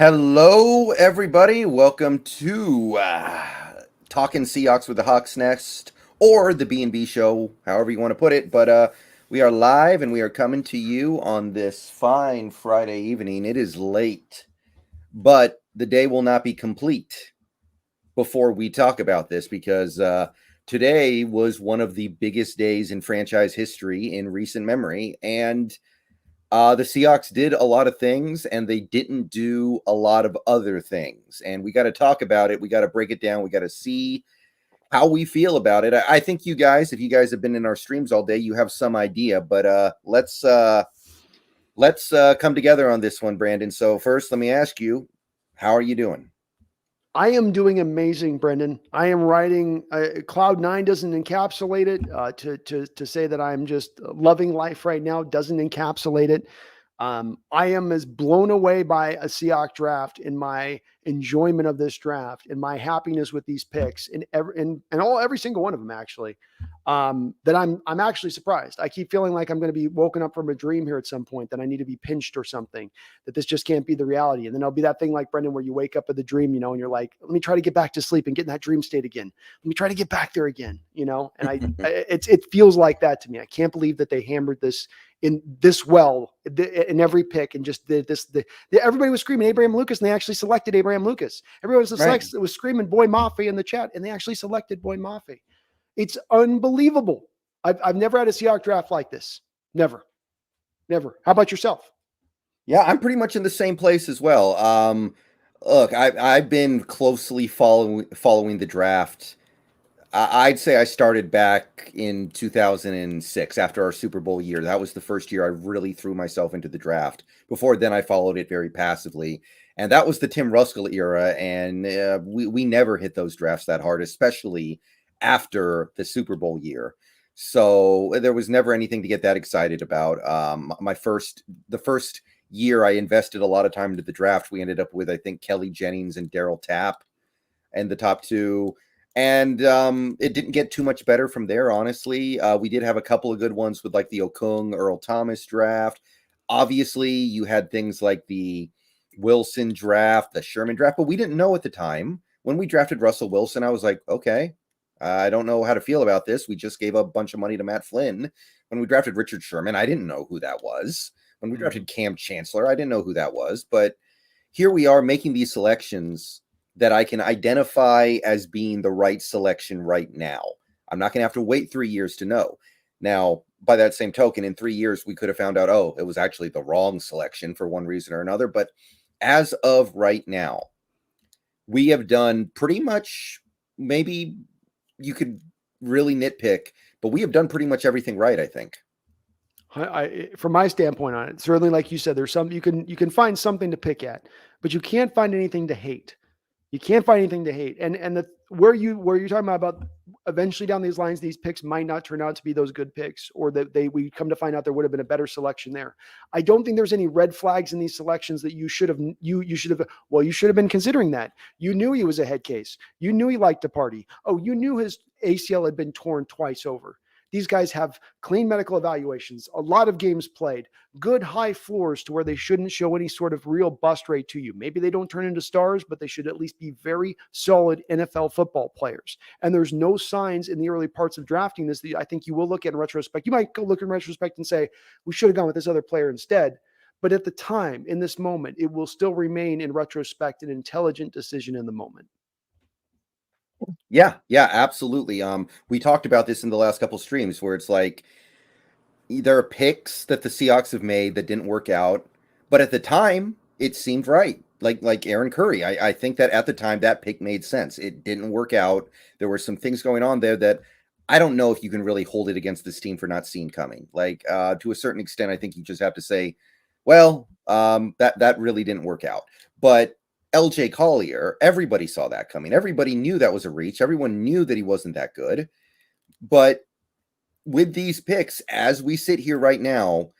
Hello, everybody. Welcome to Talking Seahawks with the Hawks Nest, or the B&B Show, however you want to put it. But we are live, and we are coming to you on this fine Friday evening. It is late, but the day will not be complete before we talk about this because today was one of the biggest days in franchise history in recent memory, and the Seahawks did a lot of things and they didn't do a lot of other things. And we got to talk about it. We got to break it down. We got to see how we feel about it. I think you guys, if you guys have been in our streams all day, you have some idea. But let's come together on this one, Brandon. So first, let me ask you, how are you doing? I am doing amazing, Brendan. I am writing. Cloud Nine doesn't encapsulate it. To say that I'm just loving life right now doesn't encapsulate it. I am as blown away by a Seahawks draft in my enjoyment of this draft and my happiness with these picks and every single one of them actually. That I'm actually surprised. I keep feeling like I'm going to be woken up from a dream here at some point, that I need to be pinched or something, that this just can't be the reality. And then it'll be that thing like Brendan, where you wake up with the dream, and you're like, let me try to get back to sleep and get in that dream state again. Let me try to get back there again, and it feels like that to me. I can't believe that they hammered this in this well in every pick, and just everybody was screaming Abraham Lucas, and they actually selected Abraham Lucas. Everyone was screaming Boye Mafe in the chat, and they actually selected Boye Mafe. It's unbelievable. I've never had a Seahawks draft like this. Never. How about yourself? Yeah, I'm pretty much in the same place as well. Look, I've been closely following the draft. I'd say I started back in 2006 after our Super Bowl year. That was the first year I really threw myself into the draft. Before then, I followed it very passively. And that was the Tim Ruskell era. And we never hit those drafts that hard, especially after the Super Bowl year. So there was never anything to get that excited about. The first year I invested a lot of time into the draft, we ended up with, I think, Kelly Jennings and Daryl Tapp and the top two. And it didn't get too much better from there, honestly. We did have a couple of good ones with like the Okung, Earl Thomas draft. Obviously, you had things like the Wilson draft, the Sherman draft, but we didn't know at the time. When we drafted Russell Wilson, I was like, okay, I don't know how to feel about this. We just gave a bunch of money to Matt Flynn. When we drafted Richard Sherman, I didn't know who that was. When we drafted Cam Chancellor, I didn't know who that was. But here we are making these selections that I can identify as being the right selection right now. I'm not going to have to wait 3 years to know. Now, by that same token, in 3 years, we could have found out, oh, it was actually the wrong selection for one reason or another. But as of right now, we have done pretty much, maybe you could really nitpick, but we have done pretty much everything right, I think. From my standpoint on it, certainly, like you said, there's some you can find something to pick at, but you can't find anything to hate. You can't find anything to hate. And the where you're talking about eventually down these lines, these picks might not turn out to be those good picks, or that we come to find out there would have been a better selection there. I don't think there's any red flags in these selections that you should have been considering that. You knew he was a head case. You knew he liked to party. Oh, you knew his ACL had been torn twice over. These guys have clean medical evaluations, a lot of games played, good high floors to where they shouldn't show any sort of real bust rate to you. Maybe they don't turn into stars, but they should at least be very solid NFL football players. And there's no signs in the early parts of drafting this that I think you will look at in retrospect. You might go look in retrospect and say, we should have gone with this other player instead. But at the time, in this moment, it will still remain in retrospect an intelligent decision in the moment. Yeah, absolutely. We talked about this in the last couple streams where it's like there are picks that the Seahawks have made that didn't work out, but at the time it seemed right. Like Aaron Curry, I think that at the time that pick made sense. It didn't work out. There were some things going on there that I don't know if you can really hold it against this team for not seeing coming. Like to a certain extent, I think you just have to say, well, that really didn't work out. But LJ Collier, everybody saw that coming. Everybody knew that was a reach. Everyone knew that he wasn't that good. But with these picks, as we sit here right now,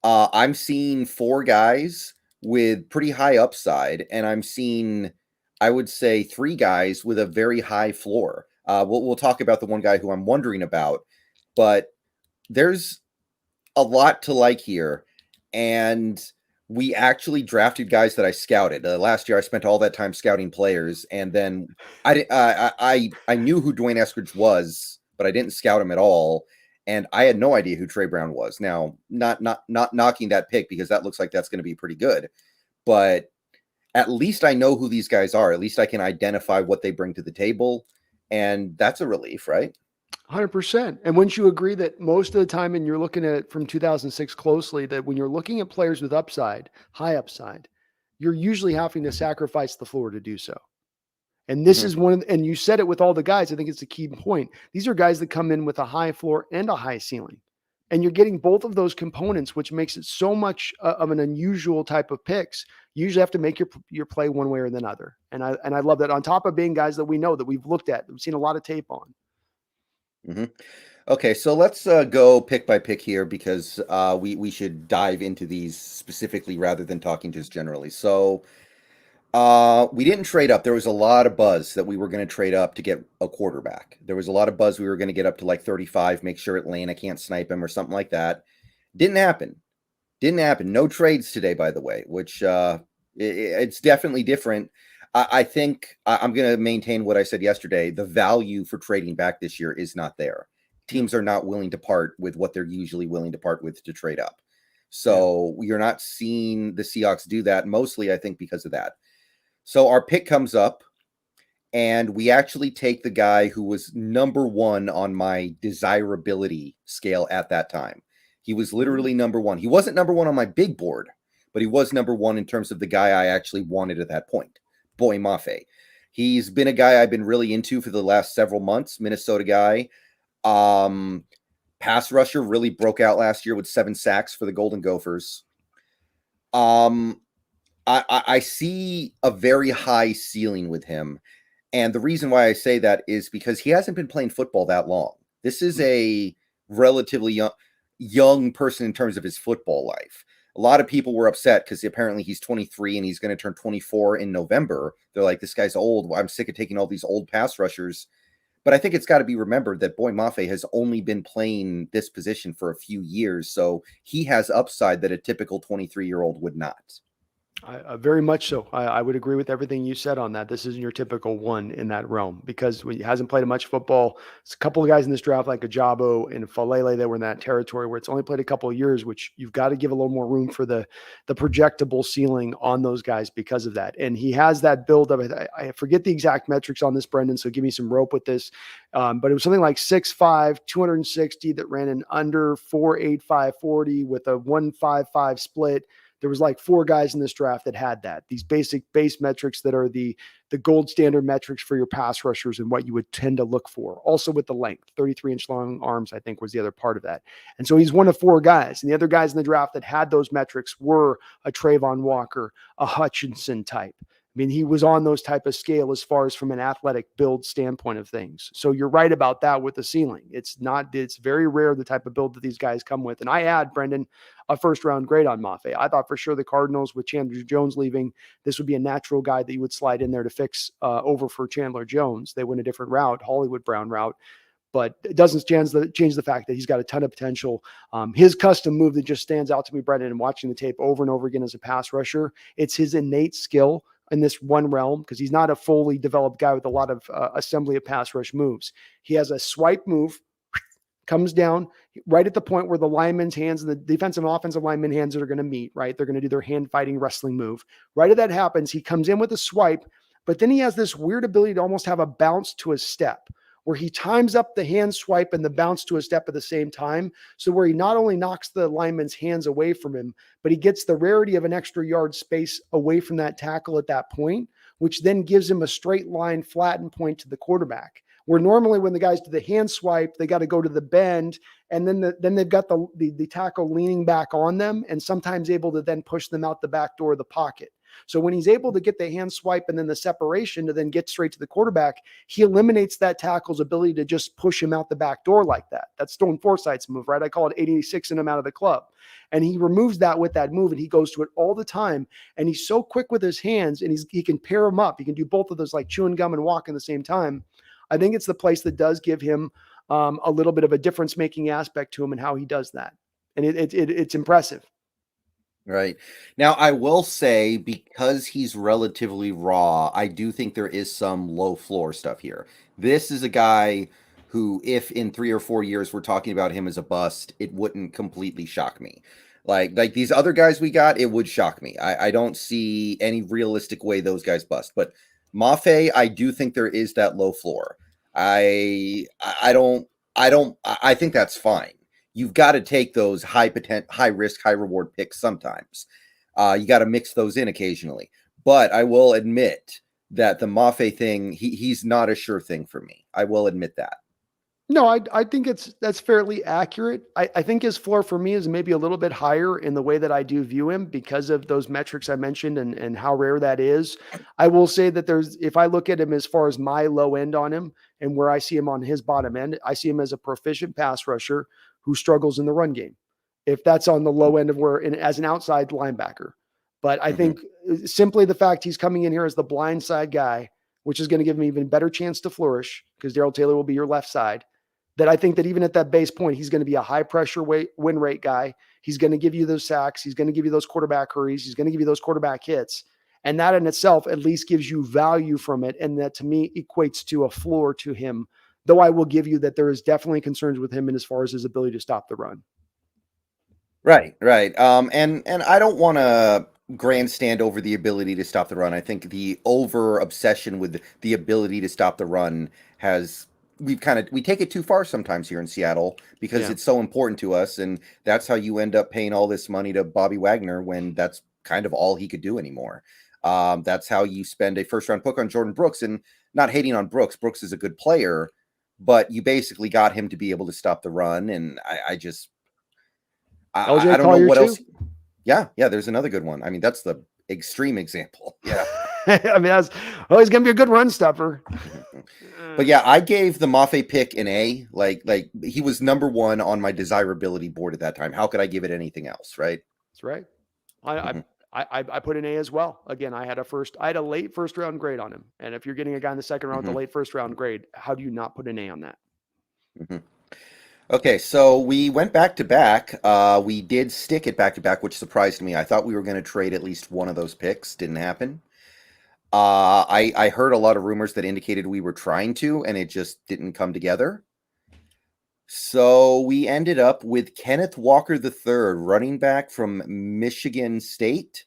I'm seeing 4 guys with pretty high upside, and I'm seeing, I would say, 3 guys with a very high floor. We'll talk about the one guy who I'm wondering about, but there's a lot to like here. And we actually drafted guys that I scouted. Last year, I spent all that time scouting players, and then I knew who Dwayne Eskridge was, but I didn't scout him at all, and I had no idea who Trey Brown was. Now, not knocking that pick because that looks like that's going to be pretty good, but at least I know who these guys are. At least I can identify what they bring to the table, and that's a relief, right? 100%. And wouldn't you agree that most of the time, and you're looking at it from 2006 closely, that when you're looking at players with upside, high upside, you're usually having to sacrifice the floor to do so. And this is one of, and you said it with all the guys. I think it's a key point. These are guys that come in with a high floor and a high ceiling. And you're getting both of those components, which makes it so much of an unusual type of picks. You usually have to make your play one way or another. And I love that, on top of being guys that we know, that we've looked at, we've seen a lot of tape on. Okay, so let's go pick by pick here because we should dive into these specifically rather than talking just generally. So we didn't trade up. There was a lot of buzz that we were going to trade up to get a quarterback. There was a lot of buzz we were going to get up to like 35, make sure Atlanta can't snipe him or something like that. Didn't happen. No trades today, by the way, which it's definitely different. I think I'm going to maintain what I said yesterday. The value for trading back this year is not there. Teams are not willing to part with what they're usually willing to part with to trade up. So you're not seeing the Seahawks do that, mostly, I think, because of that. So our pick comes up, and we actually take the guy who was number one on my desirability scale at that time. He was literally number one. He wasn't number one on my big board, but he was number one in terms of the guy I actually wanted at that point. Boye Mafe. He's been a guy I've been really into for the last several months. Minnesota guy. Pass rusher, really broke out last year with 7 sacks for the Golden Gophers. I see a very high ceiling with him. And the reason why I say that is because he hasn't been playing football that long. This is a relatively young person in terms of his football life. A lot of people were upset because apparently he's 23 and he's going to turn 24 in November. They're like, this guy's old. I'm sick of taking all these old pass rushers. But I think it's got to be remembered that Boye Mafe has only been playing this position for a few years. So he has upside that a typical 23-year-old would not. Very much so. I would agree with everything you said on that. This isn't your typical one in that realm because he hasn't played much football. It's a couple of guys in this draft like Ajabo and Falele that were in that territory where it's only played a couple of years, which you've got to give a little more room for the projectable ceiling on those guys because of that. And he has that build of it. I forget the exact metrics on this, Brendan, so give me some rope with this. But it was something like 6'5", 260 that ran an under 4.85 40 with a 1.55 split. There was like 4 guys in this draft that had that. These basic base metrics that are the gold standard metrics for your pass rushers and what you would tend to look for. Also with the length, 33-inch long arms, I think was the other part of that. And so he's one of 4 guys. And the other guys in the draft that had those metrics were a Trayvon Walker, a Hutchinson type. I mean, he was on those type of scale as far as from an athletic build standpoint of things. So you're right about that with the ceiling. It's very rare the type of build that these guys come with. And I had, Brendan, a first round grade on Mafe. I thought for sure the Cardinals with Chandler Jones leaving, this would be a natural guy that you would slide in there to fix over for Chandler Jones. They went a different route, Hollywood Brown route. But it doesn't change the fact that he's got a ton of potential. His custom move that just stands out to me, Brendan, and watching the tape over and over again as a pass rusher, it's his innate skill in this one realm because he's not a fully developed guy with a lot of assembly of pass rush moves. He has a swipe move, comes down right at the point where the lineman's hands and the defensive and offensive lineman hands are going to meet, right? They're going to do their hand fighting wrestling move. Right as that happens, he comes in with a swipe, but then he has this weird ability to almost have a bounce to his step where he times up the hand swipe and the bounce to a step at the same time. So where he not only knocks the lineman's hands away from him, but he gets the rarity of an extra yard space away from that tackle at that point, which then gives him a straight line flattened point to the quarterback. Where normally when the guys do the hand swipe, they got to go to the bend and then they've got the tackle leaning back on them and sometimes able to then push them out the back door of the pocket. So when he's able to get the hand swipe and then the separation to then get straight to the quarterback, he eliminates that tackle's ability to just push him out the back door like that. That's Stone Forsythe's move, right? I call it 86 and him out of the club. And he removes that with that move and he goes to it all the time. And he's so quick with his hands and he can pair them up. He can do both of those like chewing gum and walk at the same time. I think it's the place that does give him a little bit of a difference-making aspect to him and how he does that. And it's impressive. Right. Now, I will say, because he's relatively raw, I do think there is some low floor stuff here. This is a guy who, if in 3 or 4 years we're talking about him as a bust, it wouldn't completely shock me. Like these other guys we got, it would shock me. I don't see any realistic way those guys bust. But Mafe, I do think there is that low floor. I think that's fine. You've got to take those high risk, high reward picks sometimes. You got to mix those in occasionally. But I will admit that the Mafe thing, he's not a sure thing for me. I will admit that. No, I think that's fairly accurate. I think his floor for me is maybe a little bit higher in the way that I do view him because of those metrics I mentioned and how rare that is. I will say that if I look at him as far as my low end on him and where I see him on his bottom end, I see him as a proficient pass rusher who struggles in the run game. If that's on the low end of as an outside linebacker. But I think simply the fact he's coming in here as the blind side guy, which is going to give him even better chance to flourish because Darrell Taylor will be your left side, that I think that even at that base point, he's going to be a high pressure win rate guy. He's going to give you those sacks. He's going to give you those quarterback hurries. He's going to give you those quarterback hits. And that in itself at least gives you value from it. And that to me equates to a floor to him, though I will give you that there is definitely concerns with him in as far as his ability to stop the run. Right, right. And I don't want to grandstand over the ability to stop the run. I think the over obsession with the ability to stop the run has we take it too far sometimes here in Seattle because it's so important to us, and that's how you end up paying all this money to Bobby Wagner when that's kind of all he could do anymore. That's how you spend a first round pick on Jordan Brooks, and not hating on Brooks. Brooks is a good player, but you basically got him to be able to stop the run, and I don't know what else. Yeah, there's another good one. I mean, that's the extreme example. Yeah. I mean, he's going to be a good run stopper. But yeah, I gave the Mafe pick an A. Like he was number one on my desirability board at that time. How could I give it anything else, right? That's right. I put an A as well. Again, I had a late first round grade on him. And if you're getting a guy in the second round with a late first round grade, how do you not put an A on that? Okay, so we went back to back. We did stick it back to back, which surprised me. I thought we were going to trade at least one of those picks. Didn't happen. I heard a lot of rumors that indicated we were trying to, and it just didn't come together. So we ended up with Kenneth Walker III, running back from Michigan State.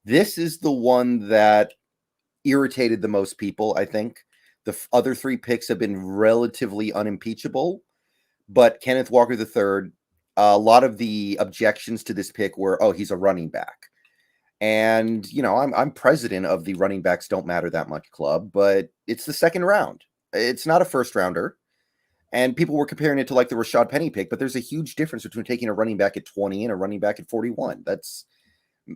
This is the one that irritated the most people, I think. The other three picks have been relatively unimpeachable, but Kenneth Walker III, a lot of the objections to this pick were, oh, he's a running back. And, I'm president of the running backs don't matter that much club, but it's the second round. It's not a first rounder. And people were comparing it to like the Rashad Penny pick, but there's a huge difference between taking a running back at 20 and a running back at 41.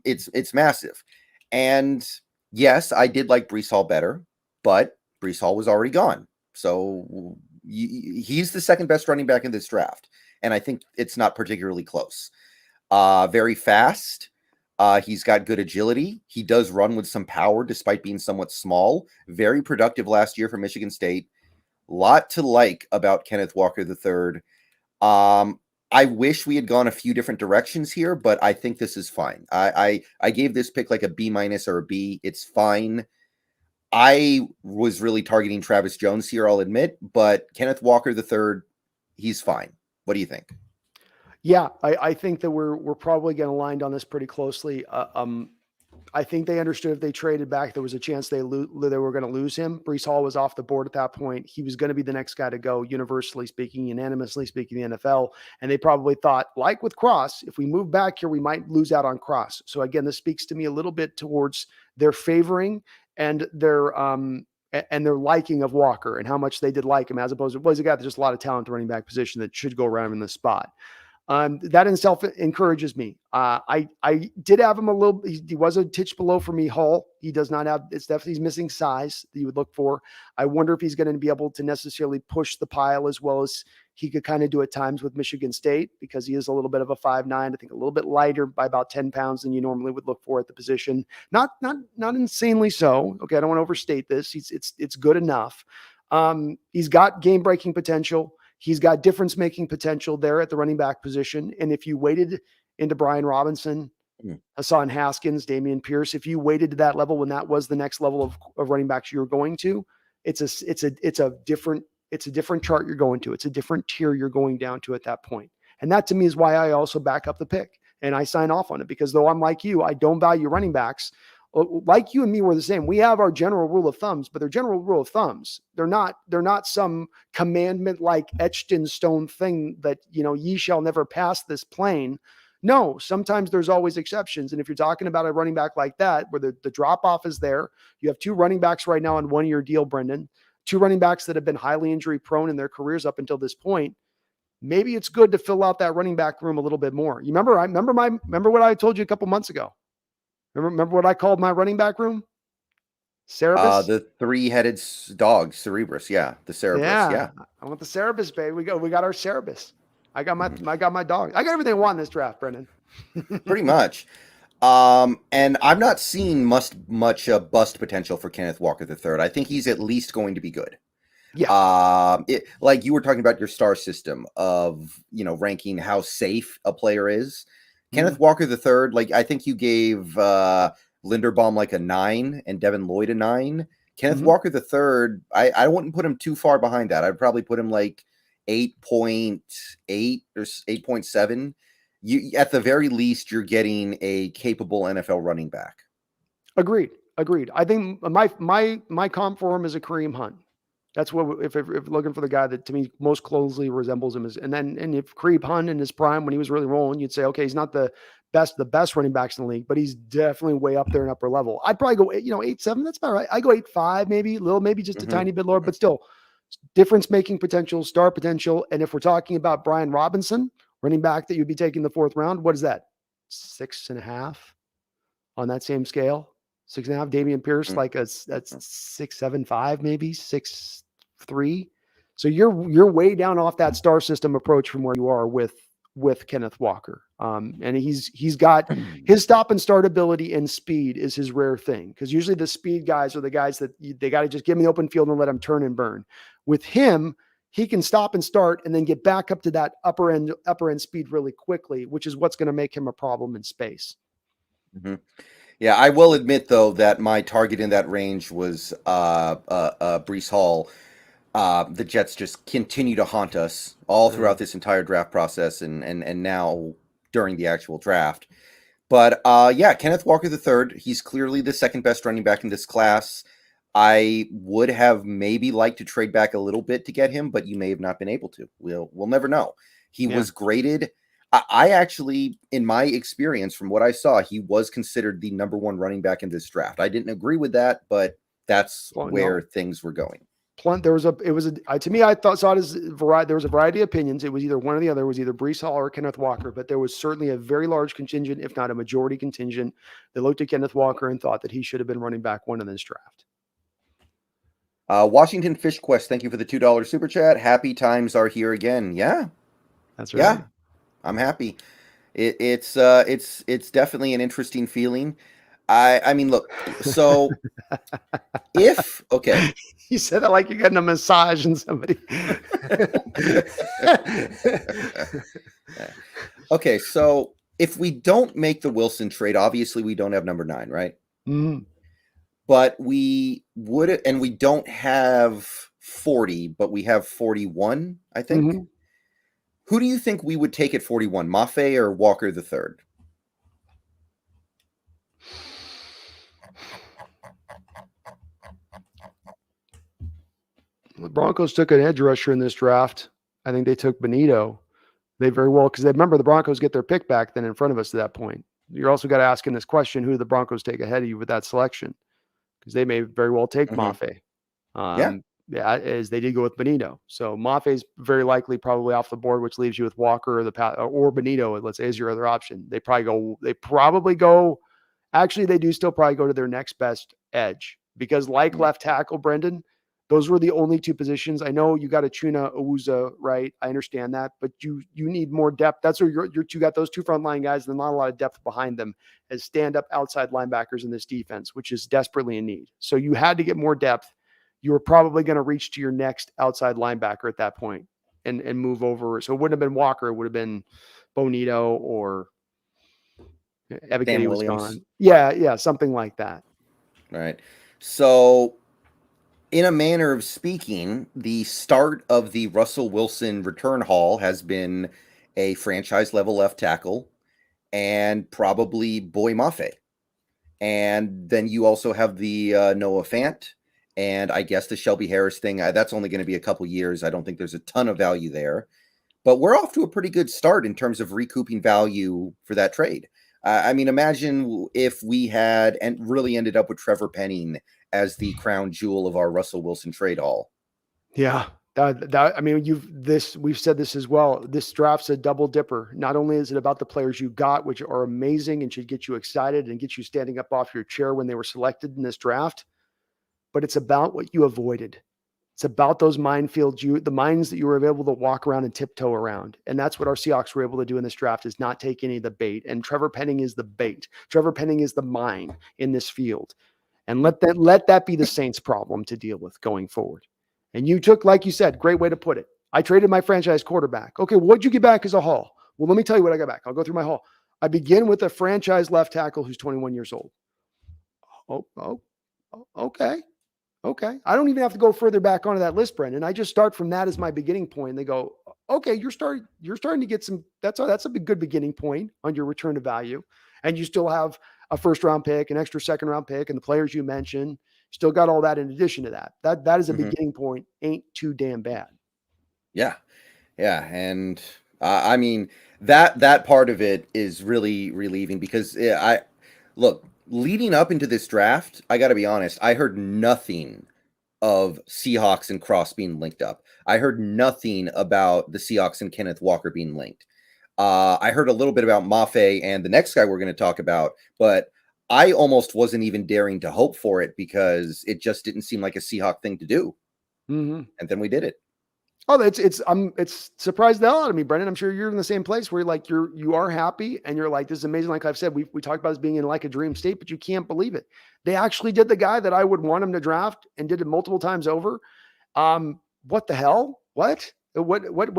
It's massive. And yes, I did like Breece Hall better, but Breece Hall was already gone. So he's the second best running back in this draft. And I think it's not particularly close. Very fast. He's got good agility. He does run with some power despite being somewhat small. Very productive last year for Michigan State. Lot to like about Kenneth Walker III. I wish we had gone a few different directions here, but I think this is fine. I gave this pick like a B- or a B. It's fine. I was really targeting Travis Jones here, I'll admit, but Kenneth Walker III, he's fine. What do you think? Yeah, I think that we're probably going to land on this pretty closely. I think they understood if they traded back, there was a chance they were going to lose him. Breece Hall was off the board at that point. He was going to be the next guy to go, universally speaking, unanimously speaking, the NFL. And they probably thought, like with Cross, if we move back here, we might lose out on Cross. So again, this speaks to me a little bit towards their favoring and their liking of Walker and how much they did like him, as opposed to, well, he's a guy that's just a lot of talent at the running back position that should go around in the spot. That in itself encourages me. I did have him a little, he was a titch below for me, Hall. He does not have, it's definitely, he's missing size that you would look for. I wonder if he's going to be able to necessarily push the pile as well as he could kind of do at times with Michigan State, because he is a little bit of a 5'9", I think a little bit lighter by about 10 pounds than you normally would look for at the position. Not insanely so. Okay. I don't want to overstate this. It's good enough. He's got game breaking potential. He's got difference-making potential there at the running back position. And if you waited into Brian Robinson Mm. Hassan Haskins, Damian Pierce. If you waited to that level when that was the next level of running backs you were going to, it's a different chart you're going to. It's a different tier you're going down to at that point. And that to me is why I also back up the pick and I sign off on it, because though I'm like you, I don't value running backs. Like you and me were the same. We have our general rule of thumbs, but they're general rule of thumbs. They're not some commandment like etched in stone thing that, ye shall never pass this plane. No, sometimes there's always exceptions. And if you're talking about a running back like that, where the drop off is there, you have two running backs right now on 1 year deal, Brendan, two running backs that have been highly injury prone in their careers up until this point. Maybe it's good to fill out that running back room a little bit more. You remember what I told you a couple months ago? Remember what I called my running back room? Cerebus? The three-headed dog, Cerebrus. Yeah, the Cerebrus. Yeah. I want the Cerebus, baby. We got our Cerebus. I got my dog. I got everything I want in this draft, Brendan. Pretty much. And I'm not seeing much bust potential for Kenneth Walker III. I think he's at least going to be good. Yeah. Like you were talking about your star system of, ranking how safe a player is. Kenneth Walker III, like I think you gave Linderbaum like a 9 and Devin Lloyd a 9. Kenneth Walker III, I wouldn't put him too far behind that. I'd probably put him like 8.8 or 8.7. You, at the very least, you're getting a capable NFL running back. Agreed. I think my comp for him is a Kareem Hunt. That's what, if looking for the guy that to me most closely resembles him is, and if Kareem Hunt in his prime when he was really rolling, you'd say, okay, he's not the best running backs in the league, but he's definitely way up there in upper level. I'd probably go 8.7. That's about right. I go 8.5, maybe just a tiny bit lower, but still difference making potential, star potential. And if we're talking about Brian Robinson, running back that you'd be taking the 4th round, what is that? 6.5 on that same scale. 6.5. Damian Pierce, that's 6.75, maybe 6.3. So you're way down off that star system approach from where you are with Kenneth Walker. And he's got his stop and start ability and speed is his rare thing. Because usually the speed guys are the guys that they got to just give him the open field and let him turn and burn. With him, he can stop and start and then get back up to that upper end speed really quickly, which is what's going to make him a problem in space. Mm-hmm. Yeah, I will admit though that my target in that range was Breece Hall. The Jets just continue to haunt us all throughout this entire draft process and now during the actual draft. But yeah, Kenneth Walker III, he's clearly the second best running back in this class. I would have maybe liked to trade back a little bit to get him, but you may have not been able to. We'll never know. He was graded. I actually, in my experience, from what I saw, he was considered the number 1 running back in this draft. I didn't agree with that, but that's where things were going. To me, I saw it as variety. There was a variety of opinions. It was either one or the other. It was either Breece Hall or Kenneth Walker, but there was certainly a very large contingent, if not a majority contingent, that looked at Kenneth Walker and thought that he should have been running back 1 in this draft. Washington Fish Quest, thank you for the $2 super chat. Happy times are here again. Yeah, that's right. Yeah, I'm happy. It's definitely an interesting feeling. I mean, look. So okay, you said that like you're getting a massage and somebody. Okay, so if we don't make the Wilson trade, obviously we don't have number 9, right? Mm-hmm. But we would, and we don't have 40, but we have 41, I think. Mm-hmm. Who do you think we would take at 41, Mafe or Walker III? The Broncos took an edge rusher in this draft. I think they took Benito. They very well, because they remember the Broncos get their pick back then in front of us at that point. You're also got to ask in this question, who do the Broncos take ahead of you with that selection? Because they may very well take Mafe. As they did go with Benito. So Mafe's very likely probably off the board, which leaves you with Walker or Benito, let's say, as your other option. They probably go, actually, they do still probably go to their next best edge, because left tackle, Brendan, those were the only 2 positions. I know you got a Chuna Awuza, right? I understand that, but you need more depth. That's where you got those 2 frontline guys, and not a lot of depth behind them as stand-up outside linebackers in this defense, which is desperately in need. So you had to get more depth. You were probably going to reach to your next outside linebacker at that point and move over. So it wouldn't have been Walker. It would have been Bonito or Ebiketie Sam was Williams. gone. Yeah, something like that. All right. So, in a manner of speaking, the start of the Russell Wilson return haul has been a franchise level left tackle and probably Boye Mafe. And then you also have the Noah Fant, and I guess the Shelby Harris thing. That's only going to be a couple years. I don't think there's a ton of value there, but we're off to a pretty good start in terms of recouping value for that trade. I mean, imagine if we had and really ended up with Trevor Penning as the crown jewel of our Russell Wilson trade haul. Yeah. I mean, we've said this as well. This draft's a double dipper. Not only is it about the players you got, which are amazing and should get you excited and get you standing up off your chair when they were selected in this draft, but it's about what you avoided. It's about those minefields, the mines that you were able to walk around and tiptoe around. And that's what our Seahawks were able to do in this draft, is not take any of the bait. And Trevor Penning is the bait. Trevor Penning is the mine in this field. And let that be the Saints' problem to deal with going forward. And you took, like you said, great way to put it. I traded my franchise quarterback. Okay, what'd you get back as a haul? Well, let me tell you what I got back. I'll go through my haul. I begin with a franchise left tackle who's 21 years old. Okay. I don't even have to go further back onto that list, Brendan. I just start from that as my beginning point. And they go, okay, you're starting to get some. That's a good beginning point on your return to value, and you still have a first round pick, an extra second round pick, and the players you mentioned. Still got all that in addition to that. That is a beginning point. Ain't too damn bad. Yeah, and I mean that part of it is really relieving because leading up into this draft, I got to be honest, I heard nothing of Seahawks and Cross being linked up. I heard nothing about the Seahawks and Kenneth Walker being linked. I heard a little bit about Mafe and the next guy we're going to talk about, but I almost wasn't even daring to hope for it because it just didn't seem like a Seahawk thing to do. Mm-hmm. And then we did it. Oh, it's surprised the hell out of me, Brendan. I'm sure you're in the same place where you are happy and you're like, this is amazing. Like I've said, we talked about this being in like a dream state, but you can't believe it. They actually did the guy that I would want him to draft and did it multiple times over. What the hell? What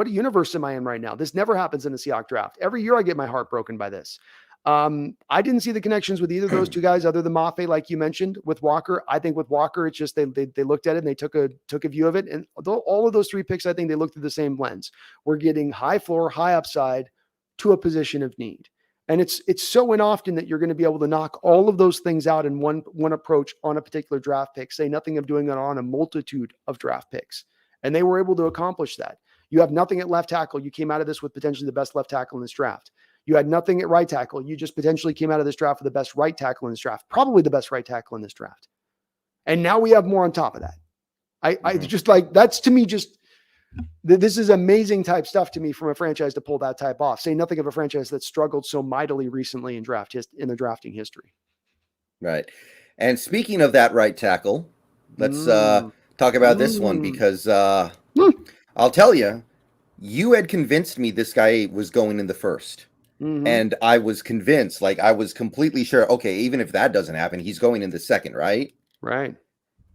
universe am I in right now? This never happens in a Seahawks draft. Every year I get my heart broken by this. I didn't see the connections with either of those two guys other than Mafe, like you mentioned with Walker. I think with Walker, it's just they looked at it and they took a view of it. And all of those three picks, I think they looked through the same lens. We're getting high floor, high upside to a position of need. And it's so inoften that you're going to be able to knock all of those things out in one approach on a particular draft pick, say nothing of doing it on a multitude of draft picks. And they were able to accomplish that. You have nothing at left tackle. You came out of this with potentially the best left tackle in this draft. You had nothing at right tackle. You just potentially came out of this draft with the best right tackle in this draft, probably the best right tackle in this draft. And now we have more on top of that. I just like, that's to me, just, this is amazing type stuff to me from a franchise to pull that type off. Say nothing of a franchise that struggled so mightily recently in the drafting history. Right. And speaking of that right tackle, let's talk about this one because I'll tell you, you had convinced me this guy was going in the first. Mm-hmm. And I was convinced, like I was completely sure, okay, even if that doesn't happen, he's going in the second, right? Right.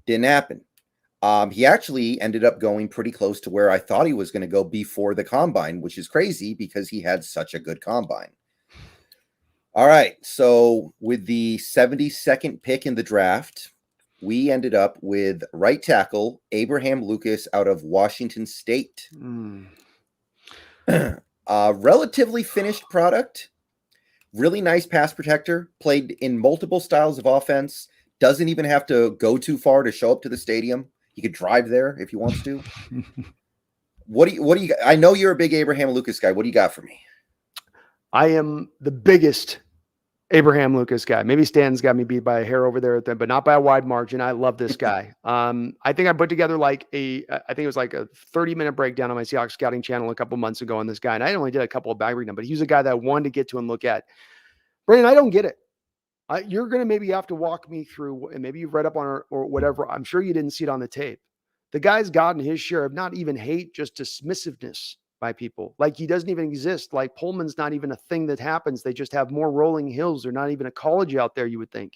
Didn't happen. He actually ended up going pretty close to where I thought he was going to go before the combine, which is crazy because he had such a good combine. All right. So with the 72nd pick in the draft, we ended up with right tackle Abraham Lucas out of Washington State. Relatively finished product, really nice pass protector, played in multiple styles of offense, doesn't even have to go too far to show up to the stadium. He could drive there if he wants to. What do you I know you're a big Abraham Lucas guy. What do you got for me? I am the biggest Abraham Lucas guy. Maybe Stan's got me beat by a hair over there, but not by a wide margin. I love this guy. I think I put together I think it was like a 30-minute breakdown on my Seahawks scouting channel a couple months ago on this guy. And I only did a couple of bag reading, but he was a guy that I wanted to get to and look at. Brandon, I don't get it. You're going to maybe have to walk me through, and maybe you've read up on it or whatever. I'm sure you didn't see it on the tape. The guy's gotten his share of not even hate, just dismissiveness by people. Like he doesn't even exist. Like Pullman's not even a thing that happens. They just have more rolling hills. They're not even a college out there, you would think.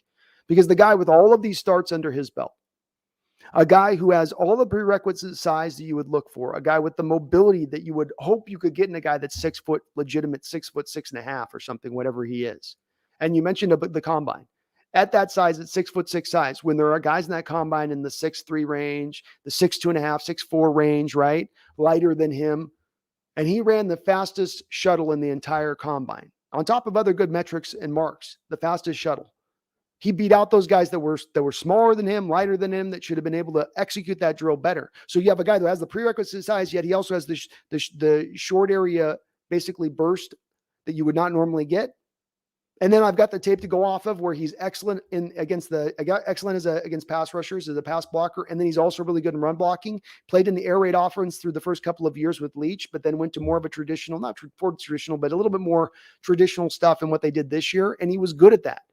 Because the guy with all of these starts under his belt, a guy who has all the prerequisite size that you would look for, a guy with the mobility that you would hope you could get in a guy that's 6 foot, legitimate 6'6.5" or something, whatever he is. And you mentioned the combine. At that size, at 6'6" size, when there are guys in that combine in the 6'3" range, the 6'2.5", 6'4" range, right? Lighter than him. And he ran the fastest shuttle in the entire combine. On top of other good metrics and marks, the fastest shuttle. He beat out those guys that were smaller than him, lighter than him, that should have been able to execute that drill better. So you have a guy who has the prerequisite size, yet he also has the short area, basically burst that you would not normally get. And then I've got the tape to go off of where he's excellent against pass rushers as a pass blocker. And then he's also really good in run blocking. Played in the air raid offense through the first couple of years with Leach, but then went to more of a traditional, not traditional, but a little bit more traditional stuff in what they did this year. And he was good at that.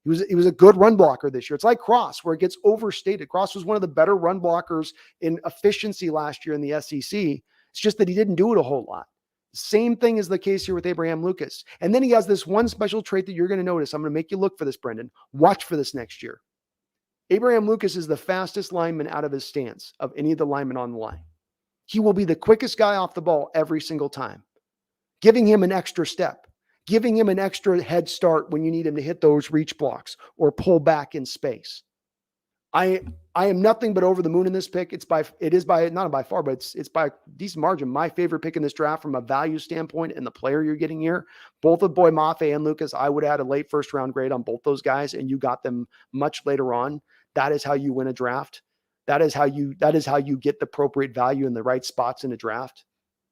He was a good run blocker this year. It's like Cross, where it gets overstated. Cross was one of the better run blockers in efficiency last year in the SEC. It's just that he didn't do it a whole lot. Same thing is the case here with Abraham Lucas. And then he has this one special trait that you're going to notice. I'm going to make you look for this, Brendan. Watch for this next year. Abraham Lucas is the fastest lineman out of his stance of any of the linemen on the line. He will be the quickest guy off the ball every single time, giving him an extra step, giving him an extra head start when you need him to hit those reach blocks or pull back in space. I am nothing but over the moon in this pick. It's by a decent margin my favorite pick in this draft from a value standpoint and the player you're getting here. Both of Boye, Mafe, and Lucas, I would add a late first round grade on both those guys, and you got them much later on. That is how you win a draft. That is how you get the appropriate value in the right spots in a draft.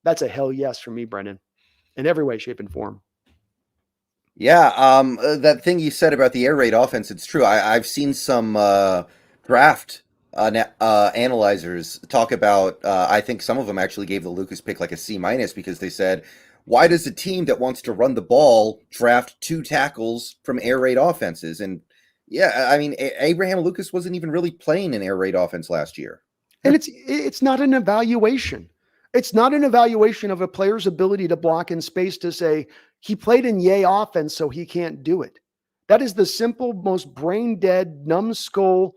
That's a hell yes for me, Brendan, in every way, shape, and form. Yeah, that thing you said about the air raid offense, it's true. I've seen some draft analyzers talk about, I think some of them actually gave the Lucas pick like a C- because they said, why does a team that wants to run the ball draft 2 tackles from air raid offenses? And yeah, I mean, Abraham Lucas wasn't even really playing an air raid offense last year. And it's not an evaluation. It's not an evaluation of a player's ability to block in space to say he played in yay offense, so he can't do it. That is the simple, most brain dead, numbskull.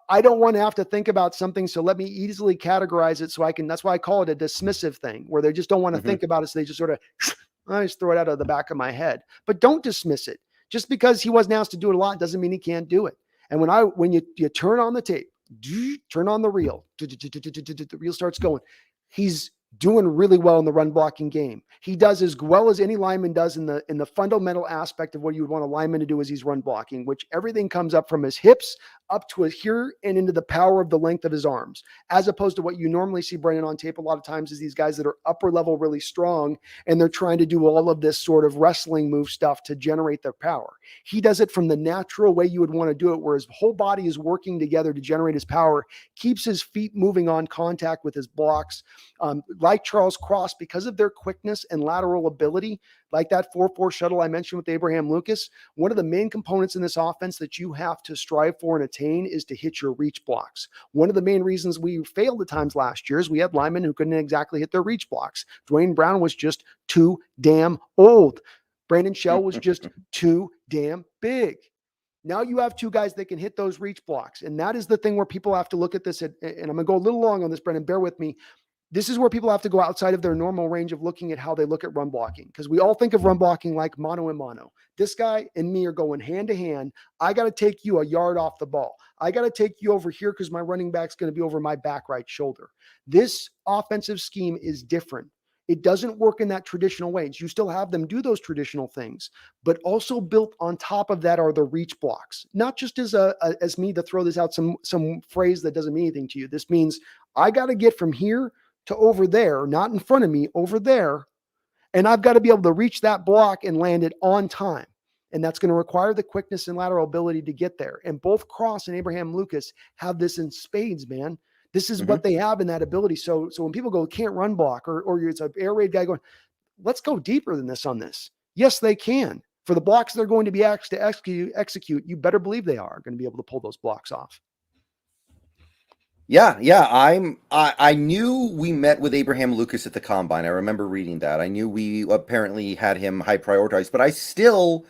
I don't want to have to think about something, so let me easily categorize it so I can. That's why I call it a dismissive thing, where they just don't want to think about it, so they just sort of, I just throw it out of the back of my head. But don't dismiss it. Just because he wasn't asked to do it a lot doesn't mean he can't do it. And when you turn on the tape, turn on the reel, the reel starts going. He's doing really well in the run blocking game. He does as well as any lineman does in the fundamental aspect of what you would want a lineman to do as he's run blocking, which everything comes up from his hips up to his here and into the power of the length of his arms, as opposed to what you normally see Brendan on tape a lot of times is these guys that are upper level, really strong, and they're trying to do all of this sort of wrestling move stuff to generate their power. He does it from the natural way you would want to do it, where his whole body is working together to generate his power, keeps his feet moving on contact with his blocks. Like Charles Cross, because of their quickness and lateral ability, like that 4-4 shuttle I mentioned with Abraham Lucas, one of the main components in this offense that you have to strive for and attain is to hit your reach blocks. One of the main reasons we failed at times last year is we had linemen who couldn't exactly hit their reach blocks. Dwayne Brown was just too damn old. Brandon Shell was just too damn big. Now you have 2 guys that can hit those reach blocks. And that is the thing where people have to look at this. And I'm going to go a little long on this, Brendan, bear with me. This is where people have to go outside of their normal range of looking at how they look at run blocking, because we all think of run blocking like mano and mano. This guy and me are going hand to hand. I got to take you a yard off the ball. I got to take you over here because my running back's going to be over my back right shoulder. This offensive scheme is different. It doesn't work in that traditional way. You still have them do those traditional things, but also built on top of that are the reach blocks. Not just as me to throw this out, some phrase that doesn't mean anything to you. This means I got to get from here to over there, not in front of me, over there. And I've got to be able to reach that block and land it on time. And that's going to require the quickness and lateral ability to get there. And both Cross and Abraham Lucas have this in spades, man. This is what they have in that ability. So when people go, can't run block, or it's an air raid guy going, let's go deeper than this on this. Yes, they can. For the blocks they're going to be asked to execute, you better believe they are going to be able to pull those blocks off. Yeah. I knew we met with Abraham Lucas at the combine. I remember reading that. I knew we apparently had him high prioritized, but I still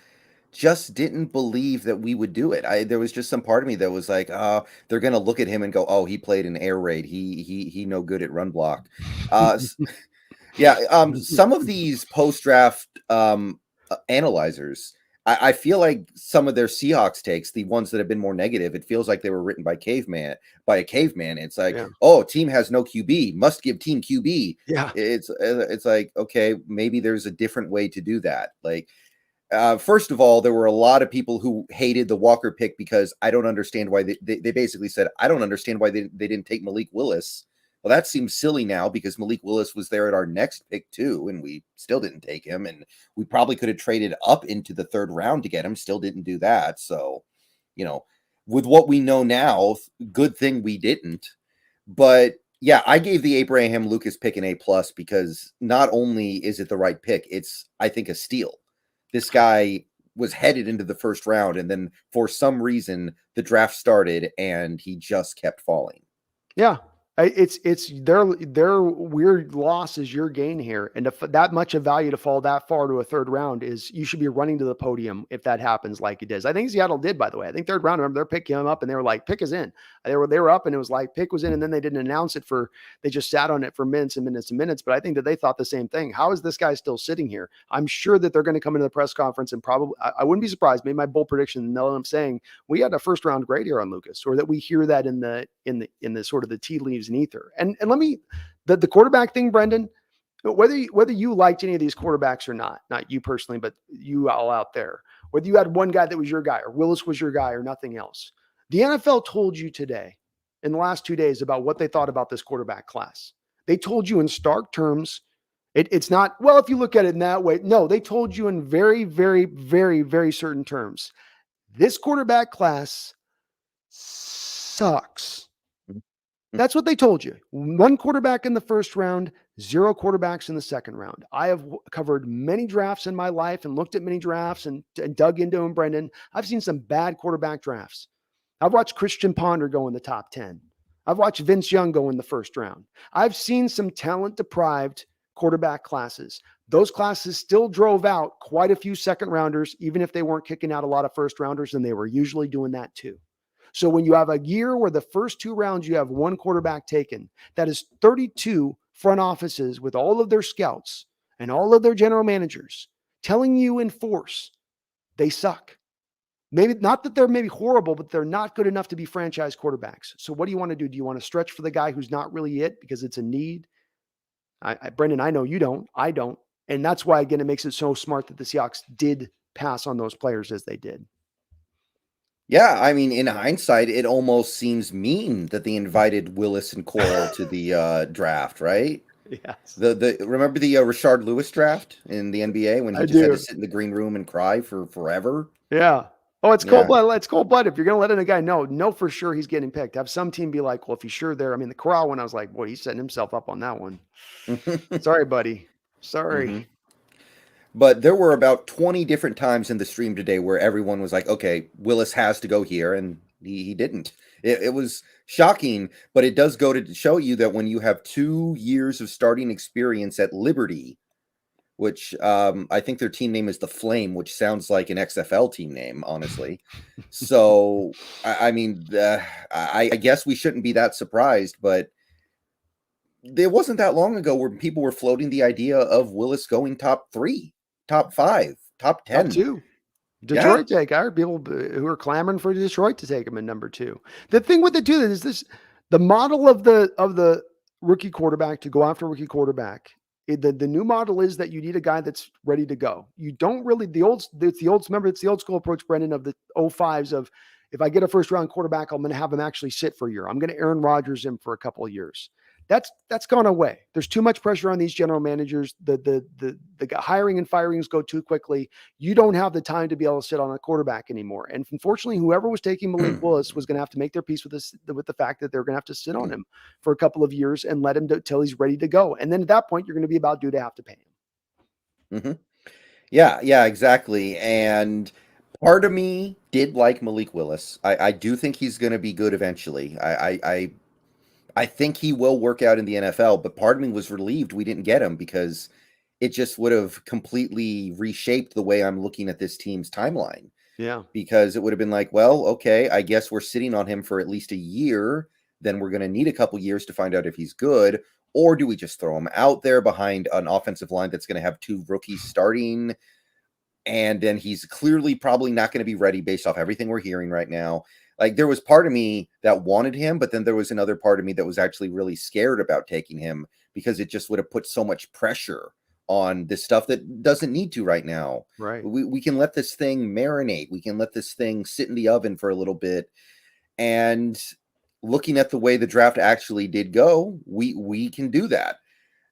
just didn't believe that we would do it. There was just some part of me that was like, they're gonna look at him and go, oh, he played in air raid. He no good at run block. Yeah. Some of these post draft analyzers I feel like some of their Seahawks takes, the ones that have been more negative, it feels like they were written by a caveman. It's like, Yeah. oh, team has no QB, must give team QB. Yeah. It's like, okay, maybe there's a different way to do that. Like, first of all, there were a lot of people who hated the Walker pick because I don't understand why they basically said, I don't understand why they didn't take Malik Willis. Well, that seems silly now because Malik Willis was there at our next pick too, and we still didn't take him. And we probably could have traded up into the third round to get him, still didn't do that. So, with what we know now, good thing we didn't. But yeah, I gave the Abraham Lucas pick an A+ because not only is it the right pick, it's, I think, a steal. This guy was headed into the first round, and then for some reason the draft started and he just kept falling. Yeah. It's their weird loss is your gain here. And that much of value to fall that far to a third round is, you should be running to the podium if that happens like it does. I think Seattle did, by the way. I think third round, remember, they're picking him up and they were like, pick is in. They were up and it was like, pick was in, and then they didn't announce it they just sat on it for minutes and minutes and minutes. But I think that they thought the same thing. How is this guy still sitting here? I'm sure that they're going to come into the press conference and probably, I wouldn't be surprised, maybe my bold prediction, and they'll end up saying, we had a first round grade here on Lucas, or that we hear that in the sort of the tea leaves and ether. And let me, the quarterback thing, Brendan, whether you liked any of these quarterbacks or not you personally, but you all out there, whether you had one guy that was your guy or Willis was your guy or nothing else, the NFL told you today in the last 2 days about what they thought about this quarterback class. They told you in stark terms. It's not, well, if you look at it in that way, no, they told you in very, very, very, very certain terms. This quarterback class sucks. That's what they told you. One quarterback in the first round, 0 quarterbacks in the second round. I have covered many drafts in my life and looked at many drafts and dug into them, Brendan. I've seen some bad quarterback drafts. I've watched Christian Ponder go in the top 10. I've watched Vince Young go in the first round. I've seen some talent-deprived quarterback classes. Those classes still drove out quite a few second rounders, even if they weren't kicking out a lot of first rounders, and they were usually doing that too. So when you have a year where the first 2 rounds you have one quarterback taken, that is 32 front offices with all of their scouts and all of their general managers telling you in force they suck. Maybe not that they're maybe horrible, but they're not good enough to be franchise quarterbacks. So what do you want to do? Do you want to stretch for the guy who's not really it because it's a need? Brendan, I know you don't. I don't. And that's why, again, it makes it so smart that the Seahawks did pass on those players as they did. Yeah, I mean, in hindsight, it almost seems mean that they invited Willis and Coral to the draft, right? Yes. Remember the Rashard Lewis draft in the NBA when he just had to sit in the green room and cry for forever? Yeah. Oh, it's cold blood. It's cold blood. If you're going to let in a guy know for sure he's getting picked. Have some team be like, well, if he's sure there. I mean, the Corral one, I was like, boy, he's setting himself up on that one. Sorry, buddy. Sorry. Mm-hmm. But there were about 20 different times in the stream today where everyone was like, okay, Willis has to go here, and he didn't. It was shocking, but it does go to show you that when you have 2 years of starting experience at Liberty, which I think their team name is the Flame, which sounds like an XFL team name, honestly. So, I mean, I guess we shouldn't be that surprised, but it wasn't that long ago where people were floating the idea of Willis going top 3, top 5, top 10. Top 2. Detroit take. I heard people who are clamoring for Detroit to take him in number 2. The thing with the 2 is this: the model of the rookie quarterback to go after a rookie quarterback. The new model is that you need a guy that's ready to go. You don't really it's the old school approach, Brendan, of the 05s of, if I get a first round quarterback, I'm going to have him actually sit for a year. I'm going to Aaron Rodgers him for a couple of years. That's gone away. There's too much pressure on these general managers. The hiring and firings go too quickly. You don't have the time to be able to sit on a quarterback anymore. And unfortunately, whoever was taking Malik Willis was going to have to make their peace with the fact that they're going to have to sit on him for a couple of years and let him till he's ready to go. And then at that point, you're going to be about due to have to pay him. Mm-hmm. Yeah, exactly. And part of me did like Malik Willis. I do think he's going to be good eventually. I think he will work out in the NFL, but part of me was relieved we didn't get him because it just would have completely reshaped the way I'm looking at this team's timeline. Yeah. Because it would have been like, well, okay, I guess we're sitting on him for at least a year. Then we're going to need a couple years to find out if he's good. Or do we just throw him out there behind an offensive line that's going to have 2 rookies starting? and then he's clearly probably not going to be ready based off everything we're hearing right now. Like, there was part of me that wanted him, but then there was another part of me that was actually really scared about taking him because it just would have put so much pressure on this stuff that doesn't need to right now. Right. We can let this thing marinate. We can let this thing sit in the oven for a little bit. And looking at the way the draft actually did go, we can do that.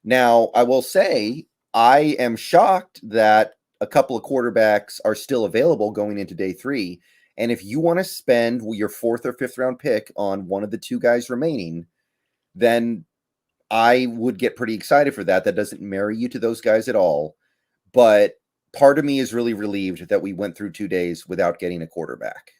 Now, I will say, I am shocked that a couple of quarterbacks are still available going into day 3. And if you want to spend your 4th or 5th round pick on one of the 2 guys remaining, then I would get pretty excited for that. That doesn't marry you to those guys at all. But part of me is really relieved that we went through 2 days without getting a quarterback.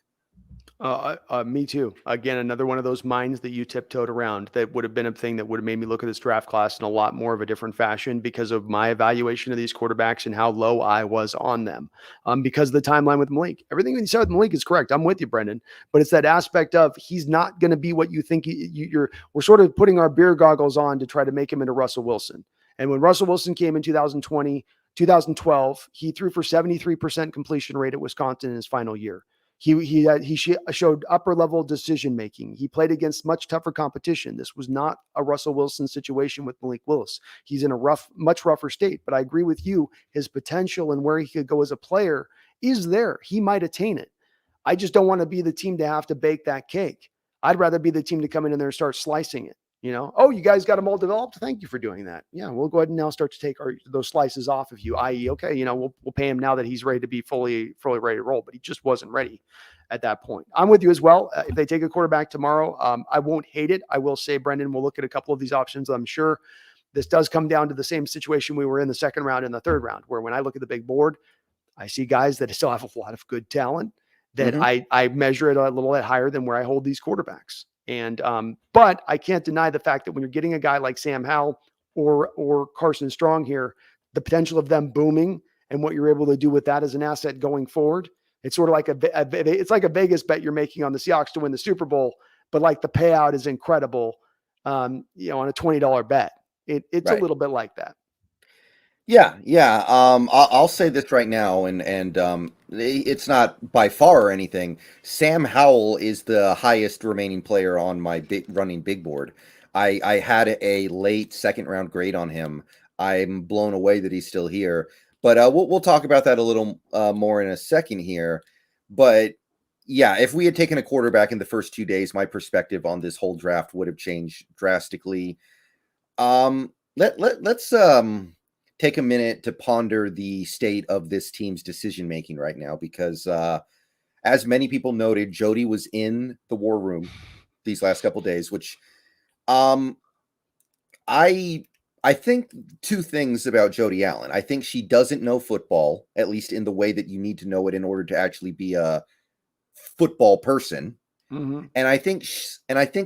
Me too. Again, another one of those mines that you tiptoed around that would have been a thing that would have made me look at this draft class in a lot more of a different fashion because of my evaluation of these quarterbacks and how low I was on them. Because of the timeline with Malik. Everything you said with Malik is correct. I'm with you, Brendan. But it's that aspect of he's not going to be what you think we're sort of putting our beer goggles on to try to make him into Russell Wilson. And when Russell Wilson came in 2012, he threw for 73% completion rate at Wisconsin in his final year. He showed upper level decision making. He played against much tougher competition. This was not a Russell Wilson situation with Malik Willis. He's in a much rougher state. But I agree with you. His potential and where he could go as a player is there. He might attain it. I just don't want to be the team to have to bake that cake. I'd rather be the team to come in there and start slicing it. Oh, you guys got them all developed. Thank you for doing that. Yeah, we'll go ahead and now start to take those slices off of you. I.e., okay, we'll pay him now that he's ready to be fully ready to roll, but he just wasn't ready at that point. I'm with you as well. If they take a quarterback tomorrow, I won't hate it. I will say, Brendan, we'll look at a couple of these options. I'm sure this does come down to the same situation we were in the second round and the third round, where when I look at the big board, I see guys that still have a lot of good talent that I measure it a little bit higher than where I hold these quarterbacks. And but I can't deny the fact that when you're getting a guy like Sam Howell or Carson Strong here, the potential of them booming and what you're able to do with that as an asset going forward, it's sort of like it's like a Vegas bet you're making on the Seahawks to win the Super Bowl, but like the payout is incredible, on a $20 bet. It's right. A little bit like that. Yeah. I'll say this right now, and it's not by far or anything. Sam Howell is the highest remaining player on my running big board. I had a late second round grade on him. I'm blown away that he's still here. But we'll talk about that a little more in a second here. But yeah, if we had taken a quarterback in the first 2 days, my perspective on this whole draft would have changed drastically. Let's take a minute to ponder the state of this team's decision making right now, because as many people noted, Jody was in the war room these last couple of days, which I think 2 things about Jody Allen. I think she doesn't know football, at least in the way that you need to know it in order to actually be a football person. Mm-hmm. And I think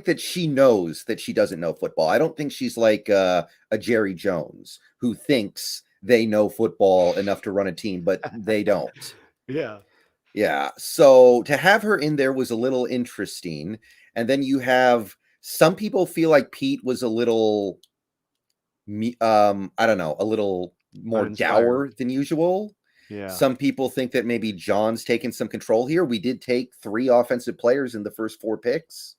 that she knows that she doesn't know football. I don't think she's like a Jerry Jones who thinks they know football enough to run a team, but they don't. Yeah. So to have her in there was a little interesting. And then you have some people feel like Pete was a little, I don't know, a little more dour than usual. Yeah. Some people think that maybe John's taken some control here. We did take 3 offensive players in the first 4 picks.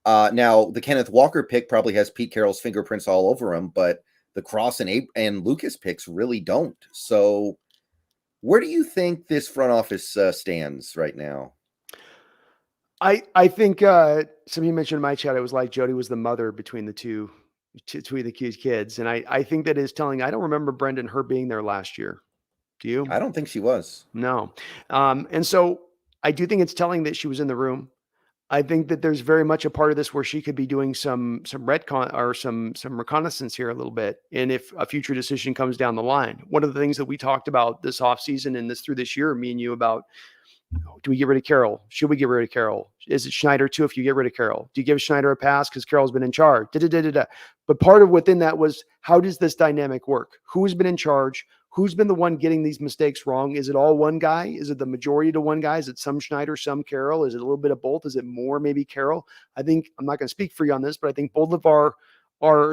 Now, the Kenneth Walker pick probably has Pete Carroll's fingerprints all over him, but the Cross and Lucas picks really don't. So where do you think this front office stands right now? I think some of you mentioned in my chat, it was like Jody was the mother between the two kids. And I think that is telling. I don't remember Brendan, her being there last year. Do you? I don't think she was. No. And so I do think it's telling that she was in the room. I think that there's very much a part of this where she could be doing some retcon or some reconnaissance here a little bit. And if a future decision comes down the line, one of the things that we talked about this offseason and through this year, me and you, about, do we get rid of Carroll? Should we get rid of Carroll? Is it Schneider too if you get rid of Carroll? Do you give Schneider a pass because Carroll's been in charge? But part of within that was, how does this dynamic work? Who's been in charge? Who's been the one getting these mistakes wrong? Is it all one guy? Is it the majority to one guy? Is it some Schneider, some Carroll? Is it a little bit of both? Is it more maybe Carroll? I think, I'm not going to speak for you on this, but I think both of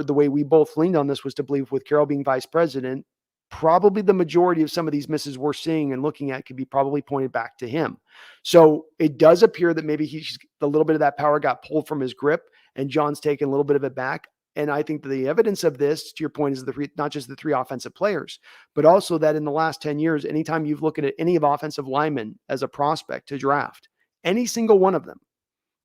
the way we both leaned on this was to believe with Carroll being vice president, probably the majority of some of these misses we're seeing and looking at could be probably pointed back to him. So it does appear that maybe a little bit of that power got pulled from his grip and John's taken a little bit of it back. And I think the evidence of this, to your point, is not just the three offensive players, but also that in the last 10 years, anytime you've looked at any of offensive linemen as a prospect to draft, any single one of them,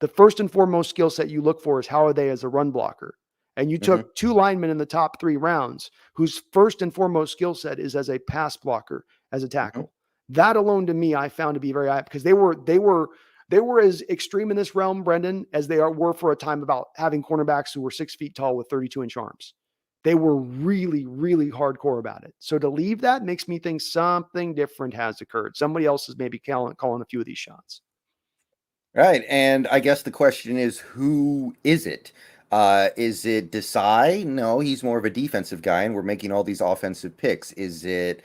the first and foremost skill set you look for is how are they as a run blocker? And you took two linemen in the top 3 rounds whose first and foremost skill set is as a pass blocker, as a tackle. That alone to me, I found to be very high because they were as extreme in this realm, Brendan, as they were for a time about having cornerbacks who were 6 feet tall with 32-inch arms. They were really, really hardcore about it. So to leave that makes me think something different has occurred. Somebody else is maybe calling a few of these shots. Right. And I guess the question is, who is it? Is it Desai? No, he's more of a defensive guy, and we're making all these offensive picks. Is it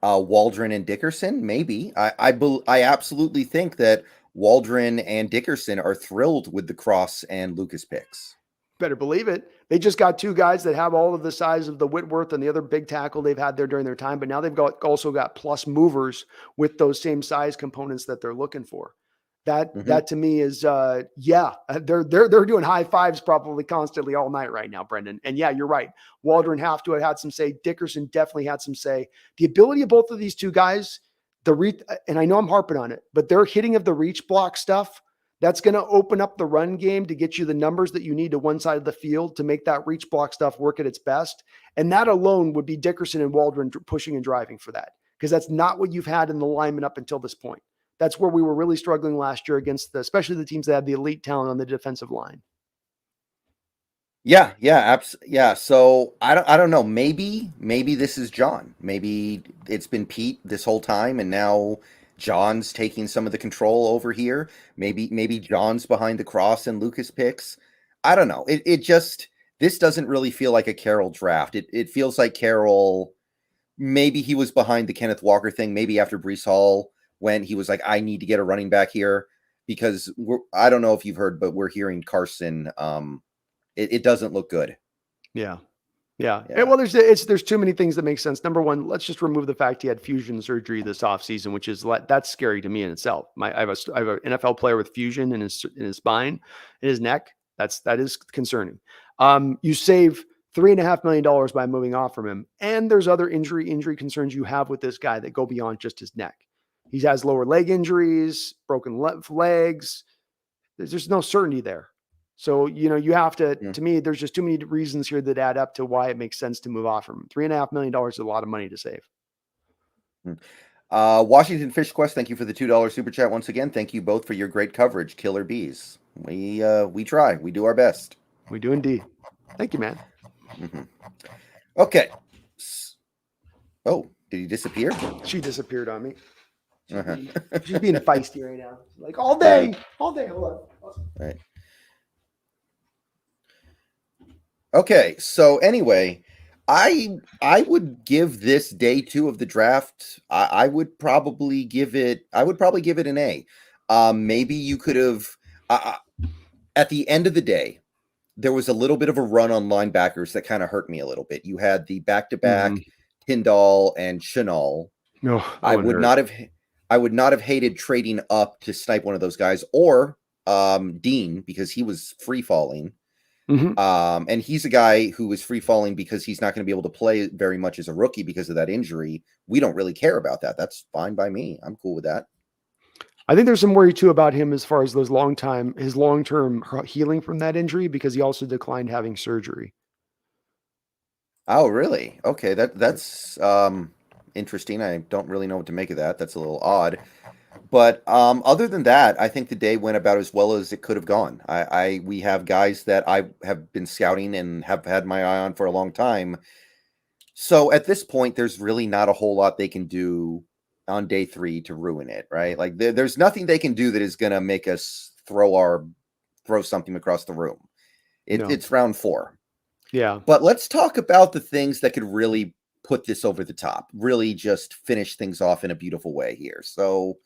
Waldron and Dickerson? Maybe. I absolutely think that Waldron and Dickerson are thrilled with the Cross and Lucas picks. Better believe it. They just got 2 guys that have all of the size of the Whitworth and the other big tackle they've had there during their time, but now they've also got plus movers with those same size components that they're looking for. That to me is they're doing high fives probably constantly all night right now, Brendan. And yeah, you're right. Waldron have to have had some say. Dickerson definitely had some say. The ability of both of these 2 guys, and I know I'm harping on it, but their hitting of the reach block stuff, that's going to open up the run game to get you the numbers that you need to one side of the field to make that reach block stuff work at its best. And that alone would be Dickerson and Waldron pushing and driving for that, because that's not what you've had in the lineman up until this point. That's where we were really struggling last year against especially the teams that had the elite talent on the defensive line. Yeah. So I don't know. Maybe this is John. Maybe it's been Pete this whole time, and now John's taking some of the control over here. Maybe John's behind the Cross and Lucas picks. I don't know. This doesn't really feel like a Carroll draft. It feels like Carroll. Maybe he was behind the Kenneth Walker thing. Maybe after Breece Hall, when he was like, I need to get a running back here, because I don't know if you've heard, but we're hearing Carson. It doesn't look good. Yeah. Well, there's too many things that make sense. Number one, let's just remove the fact he had fusion surgery this offseason, which is that's scary to me in itself. I have an NFL player with fusion in his spine, in his neck. That is concerning. You save $3.5 million by moving off from him, and there's other injury concerns you have with this guy that go beyond just his neck. He has lower leg injuries, broken legs. There's no certainty there. So, you have to me, there's just too many reasons here that add up to why it makes sense to move off from him. $3.5 million is a lot of money to save. Washington Fish Quest, thank you for the $2 super chat once again. Thank you both for your great coverage. Killer bees. We try. We do our best. We do indeed. Thank you, man. Okay. Oh, did he disappear? She disappeared on me. She's being feisty right now. Like all day. Hold on. All right. Okay, so anyway, I would give this day 2 of the draft. I would probably give it an A. Maybe you could have at the end of the day, there was a little bit of a run on linebackers that kind of hurt me a little bit. You had the back-to-back Tyndall and Chenal. No, I would not have hated trading up to snipe one of those guys, or Dean, because he was free falling. And he's a guy who is free falling because he's not going to be able to play very much as a rookie because of that injury. We don't really care about that. That's fine by me. I'm cool with that. I think there's some worry too about him as far as his long-term healing from that injury, because he also declined having surgery. Oh, really? Okay. That's interesting. I don't really know what to make of that. That's a little odd. But other than that, I think the day went about as well as it could have gone. We have guys that I have been scouting and have had my eye on for a long time. So at this point, there's really not a whole lot they can do on day 3 to ruin it, right? Like there's nothing they can do that is going to make us throw something across the room. It's round 4. Yeah. But let's talk about the things that could really put this over the top, really just finish things off in a beautiful way here. So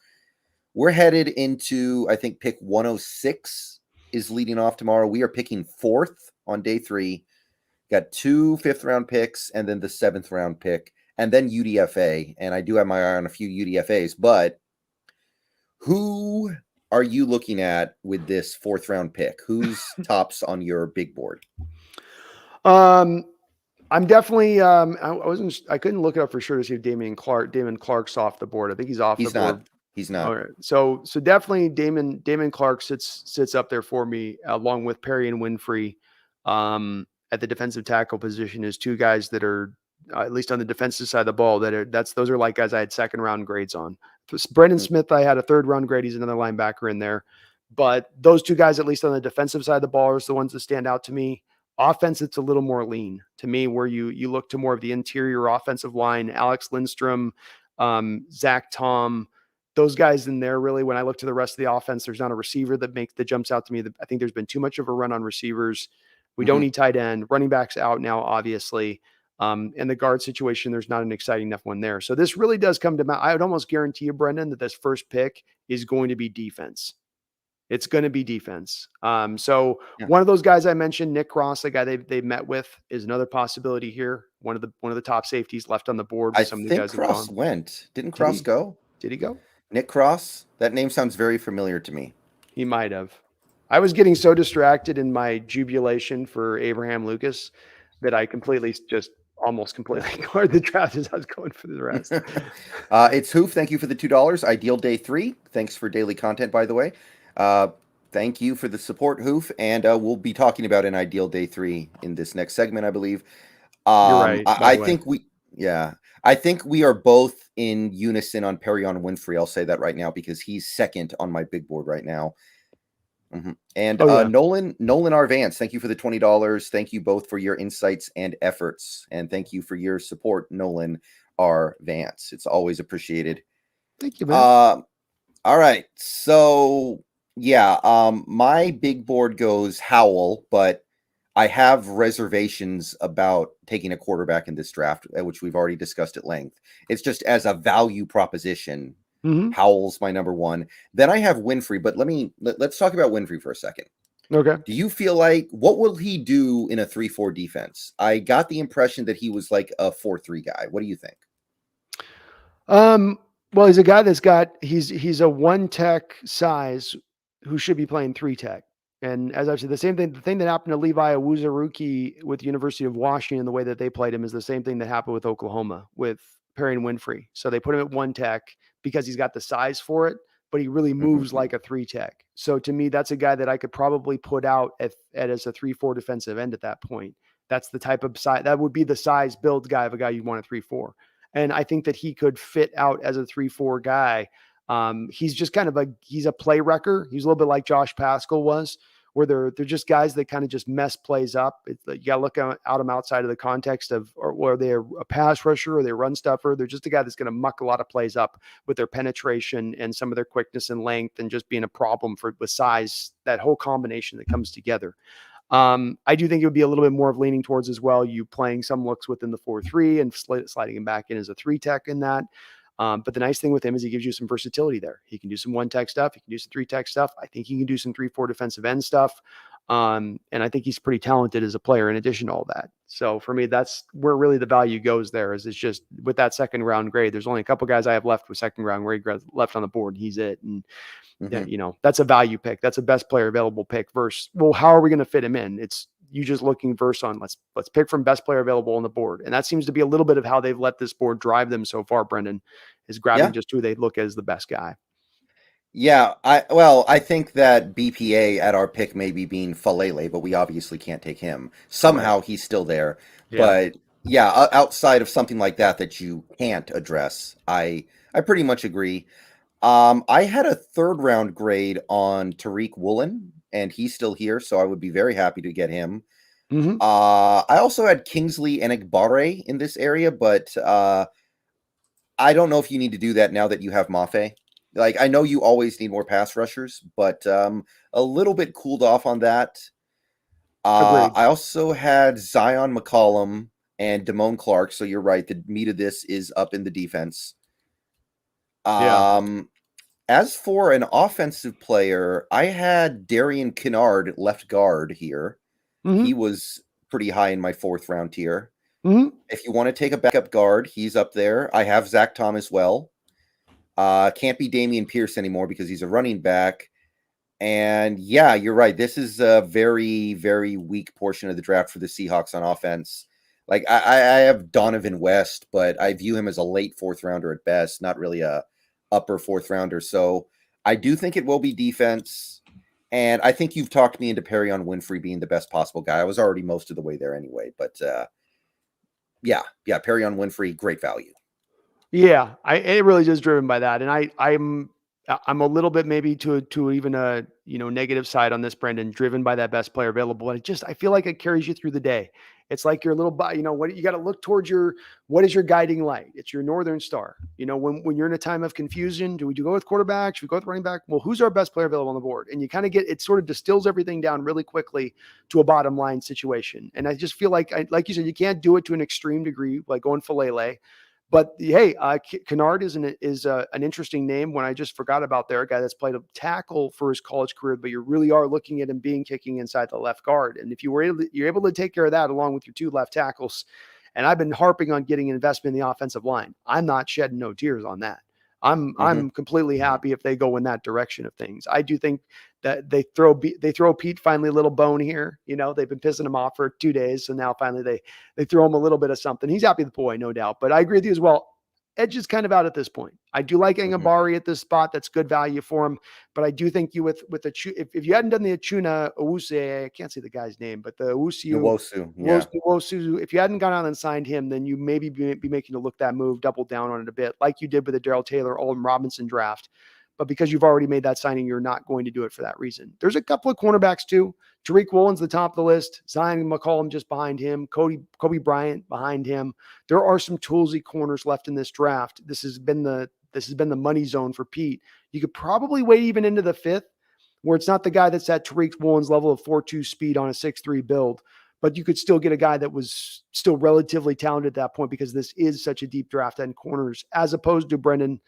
we're headed into, I think, pick 106 is leading off tomorrow. We are picking 4th on day 3. Got 2 5th-round picks and then the 7th round pick. and then UDFA. And I do have my eye on a few UDFAs, but who are you looking at with this 4th round pick? Who's tops on your big board? I'm definitely I couldn't look it up for sure to see if Damon Clark's off the board. I think he's off the board. He's not. All right. So definitely Damon Clark sits up there for me, along with Perry and Winfrey. At the defensive tackle position is two guys that are at least on the defensive side of the ball those are like guys I had 2nd round grades on. Brendan Smith, I had a 3rd round grade. He's another linebacker in there, but those two guys, at least on the defensive side of the ball, are the ones that stand out to me. Offense, it's a little more lean to me, where you look to more of the interior offensive line, Alex Lindstrom, Zach Tom, those guys in there. Really, when I look to the rest of the offense, there's not a receiver that jumps out to me. I think there's been too much of a run on receivers. We don't need tight end. Running backs out now, obviously. And the guard situation, there's not an exciting enough one there. So this really does come to I would almost guarantee you, Brendan, that this first pick is going to be defense. It's going to be defense. One of those guys I mentioned, Nick Cross, the guy they met with, is another possibility here. One of the top safeties left on the board. I think Cross went. Didn't Cross go? Did he go? Nick Cross? That name sounds very familiar to me. He might have. I was getting so distracted in my jubilation for Abraham Lucas that I almost completely ignored the draft as I was going for the rest. It's Hoof. Thank you for the $2. Ideal Day 3. Thanks for daily content, by the way. Thank you for the support, Hoof. And we'll be talking about an Ideal Day 3 in this next segment, I believe. You're right. I think we are both in unison on Perrion Winfrey. I'll say that right now because he's 2nd on my big board right now. And Nolan R. Vance, thank you for the $20. Thank you both for your insights and efforts. And thank you for your support, Nolan R. Vance. It's always appreciated. Thank you, man. All right. So, my big board goes Howell, but I have reservations about taking a quarterback in this draft, which we've already discussed at length. It's just as a value proposition. Howell's my number 1. Then I have Winfrey, but let's talk about Winfrey for a second. Okay. Do you feel like what will he do in a 3-4 defense? I got the impression that he was like a 4-3 guy. What do you think? Well, he's a guy he's a 1 tech size who should be playing 3 tech. And as I've said, the thing that happened to Levi Awuzie with the University of Washington, the way that they played him, is the same thing that happened with Oklahoma with Perry and Winfrey. So they put him at 1 tech because he's got the size for it, but he really moves like a 3 tech. So to me, that's a guy that I could probably put out as a 3-4 defensive end at that point. That's the type of size that would be the size build guy of a guy you want a 3-4. And I think that he could fit out as a 3-4 guy. He's just he's a play wrecker. He's a little bit like Josh Pascal was, where they're just guys that kind of just mess plays up. You got to look out them outside of the context of, or are they a pass rusher or they run stuffer? They're just a guy that's going to muck a lot of plays up with their penetration and some of their quickness and length and just being a problem with size, that whole combination that comes together. I do think it would be a little bit more of leaning towards as well, you playing some looks within the 4-3 and sliding him back in as a 3 tech in that. But the nice thing with him is he gives you some versatility there. He can do some 1 tech stuff. He can do some 3 tech stuff. I think he can do some 3-4 defensive end stuff. And I think he's pretty talented as a player in addition to all that. So for me, that's where really the value goes there is it's just with that 2nd round grade, there's only a couple guys I have left with 2nd round grade left on the board. And he's it. And that's a value pick. That's a best player available pick versus, well, how are we going to fit him in? It's you just looking versus on let's pick from best player available on the board. And that seems to be a little bit of how they've let this board drive them so far, Brendan, is grabbing just who they look as the best guy. Yeah, I think that BPA at our pick may be being Falele, but we obviously can't take him. Somehow he's still there. Yeah. But outside of something like that you can't address, I pretty much agree. I had a 3rd round grade on Tariq Woolen, and he's still here, so I would be very happy to get him. I also had Kingsley Enagbare in this area, but I don't know if you need to do that now that you have Mafe. Like, I know you always need more pass rushers, but a little bit cooled off on that. I also had Zion McCollum and Damone Clark, so you're right. The meat of this is up in the defense. As for an offensive player, I had Darian Kennard, left guard here. He was pretty high in my 4th round tier. Mhm. If you want to take a backup guard, he's up there. I have Zach Tom as well. Can't be Damian Pierce anymore because he's a running back. And yeah, you're right. This is a very, very weak portion of the draft for the Seahawks on offense. Like I have Donovan West, but I view him as a late fourth rounder at best, not really a upper fourth rounder. So I do think it will be defense. And I think you've talked me into Perion Winfrey being the best possible guy. I was already most of the way there anyway. But yeah, Perion Winfrey, great value. Yeah, it really is driven by that, and I'm a little bit maybe to even a negative side on this, Brendan, driven by that best player available, and I feel like it carries you through the day. It's like your little, what you got to look towards what is your guiding light? It's your northern star. When you're in a time of confusion, do we go with quarterback? Should we go with running back? Well, who's our best player available on the board? And you kind of it sort of distills everything down really quickly to a bottom line situation. And I just feel like, like you said, you can't do it to an extreme degree, like going Falele. But hey, Kennard is an interesting name. When I just forgot about there, a guy that's played a tackle for his college career, but you really are looking at him being kicking inside the left guard. And if you're able to take care of that along with your two left tackles, and I've been harping on getting an investment in the offensive line. I'm not shedding no tears on that. I'm completely happy if they go in that direction of things. I do think that they throw Pete finally a little bone here. They've been pissing him off for 2 days, so now finally they throw him a little bit of something. He's happy with Boye, no doubt. But I agree with you as well. Edge is kind of out at this point. I do like Angabari at this spot. That's good value for him. But I do think you with the if you hadn't done the Achuna Owusu, I can't say the guy's name, but the Nwosu, yeah. Nwosu, if you hadn't gone out and signed him, then you maybe be making to look that move, double down on it a bit, like you did with the Darrell Taylor, Alden Robinson draft. But because you've already made that signing, you're not going to do it for that reason. There's a couple of cornerbacks too. Tariq Woolen's the top of the list. Zion McCollum just behind him. Kobe Bryant behind him. There are some toolsy corners left in this draft. This has been the money zone for Pete. You could probably wait even into the fifth, where it's not the guy that's at Tariq Woolen's level of 4.2 speed on a 6.3 build, but you could still get a guy that was still relatively talented at that point because this is such a deep draft end corners, as opposed to Brendan.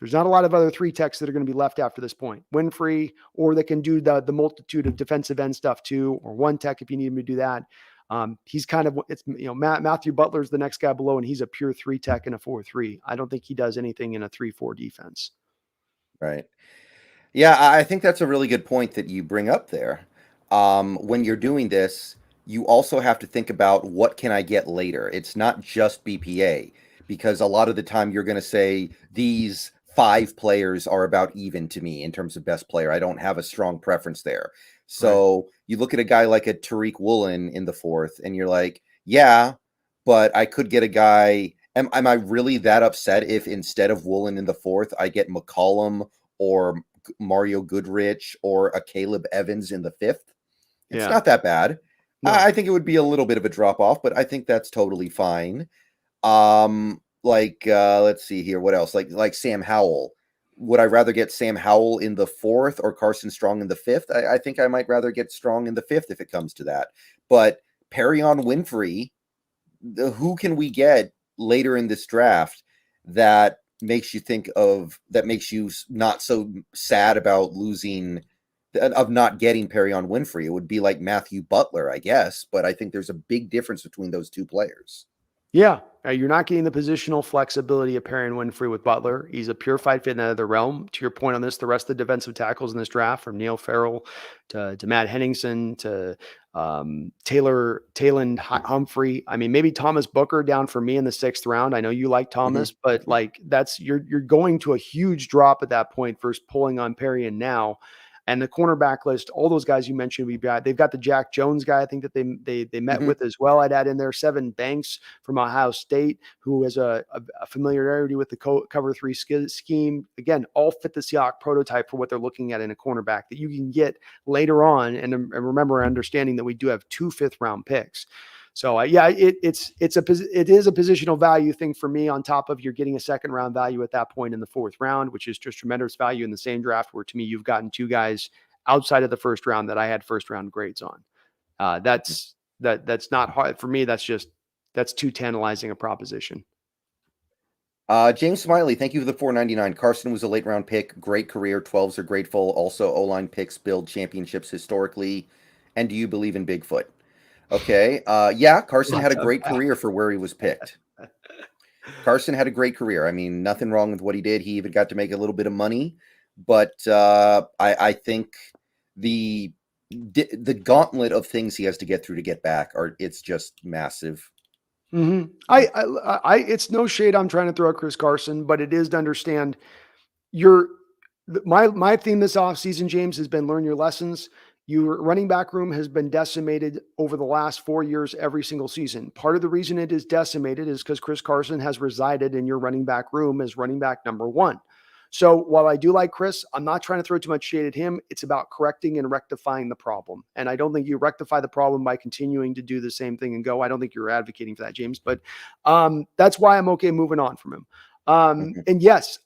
There's not a lot of other three techs that are going to be left after this point. Winfrey, or they can do the multitude of defensive end stuff too, or one tech if you need him to do that. He's kind of, Matthew Butler's the next guy below, and he's a pure three tech and a 4-3. I don't think he does anything in a 3-4 defense. Right. Yeah, I think that's a really good point that you bring up there. When you're doing this, you also have to think about what can I get later. It's not just BPA, because a lot of the time you're going to say these 5 players are about even to me in terms of best player. I don't have a strong preference there. So you look at a guy like a Tariq Woolen in the 4th, and you're like, yeah, but I could get a guy. Am I really that upset if instead of Woolen in the 4th, I get McCollum or Mario Goodrich or a Caleb Evans in the 5th? It's not that bad. No. I think it would be a little bit of a drop off, but I think that's totally fine. Let's see here. What else? Like Sam Howell. Would I rather get Sam Howell in the 4th or Carson Strong in the 5th? I think I might rather get Strong in the 5th if it comes to that. But Perion Winfrey, who can we get later in this draft that makes you not so sad about not getting Perion Winfrey? It would be like Matthew Butler, I guess, but I think there's a big difference between those two players. Yeah, you're not getting the positional flexibility of Perion Winfrey with Butler. He's a purified fit in another realm. To your point on this, the rest of the defensive tackles in this draft, from Neil Farrell to Matt Henningsen to Taylor Humphrey. I mean, maybe Thomas Booker down for me in the 6th round. I know you like Thomas, but like you're going to a huge drop at that point versus pulling on Perion now. And the cornerback list, all those guys you mentioned, they've got the Jack Jones guy, I think that they met with as well. I'd add in there Sevin Banks from Ohio State, who has a familiarity with the cover 3 scheme. Again, all fit the Seahawks prototype for what they're looking at in a cornerback that you can get later on. And remember, understanding that we do have 2 5th-round picks. So it is a positional value thing for me, on top of you're getting a 2nd-round value at that point in the 4th round, which is just tremendous value in the same draft, where to me, you've gotten 2 guys outside of the 1st round that I had 1st-round grades on. That's not hard for me. That's too tantalizing a proposition. James Smiley, thank you for the $4.99. Carson was a late-round pick. Great career. 12s are grateful. Also, O-line picks build championships historically. And do you believe in Bigfoot? Okay. Yeah, Carson had Lots a of great career for where he was picked. Carson had a great career. I mean, nothing wrong with what he did. He even got to make a little bit of money, but I think the the gauntlet of things he has to get through to get back it's just massive. It's no shade I'm trying to throw at Chris Carson, but it is to understand your my theme this offseason, James, has been learn your lessons. Your running back room has been decimated over the last 4 years, every single season. Part of the reason it is decimated is because Chris Carson has resided in your running back room as running back number one. So while I do like Chris, I'm not trying to throw too much shade at him. It's about correcting and rectifying the problem. And I don't think you rectify the problem by continuing to do the same thing and go. I don't think you're advocating for that, James, but that's why I'm okay moving on from him. And yes,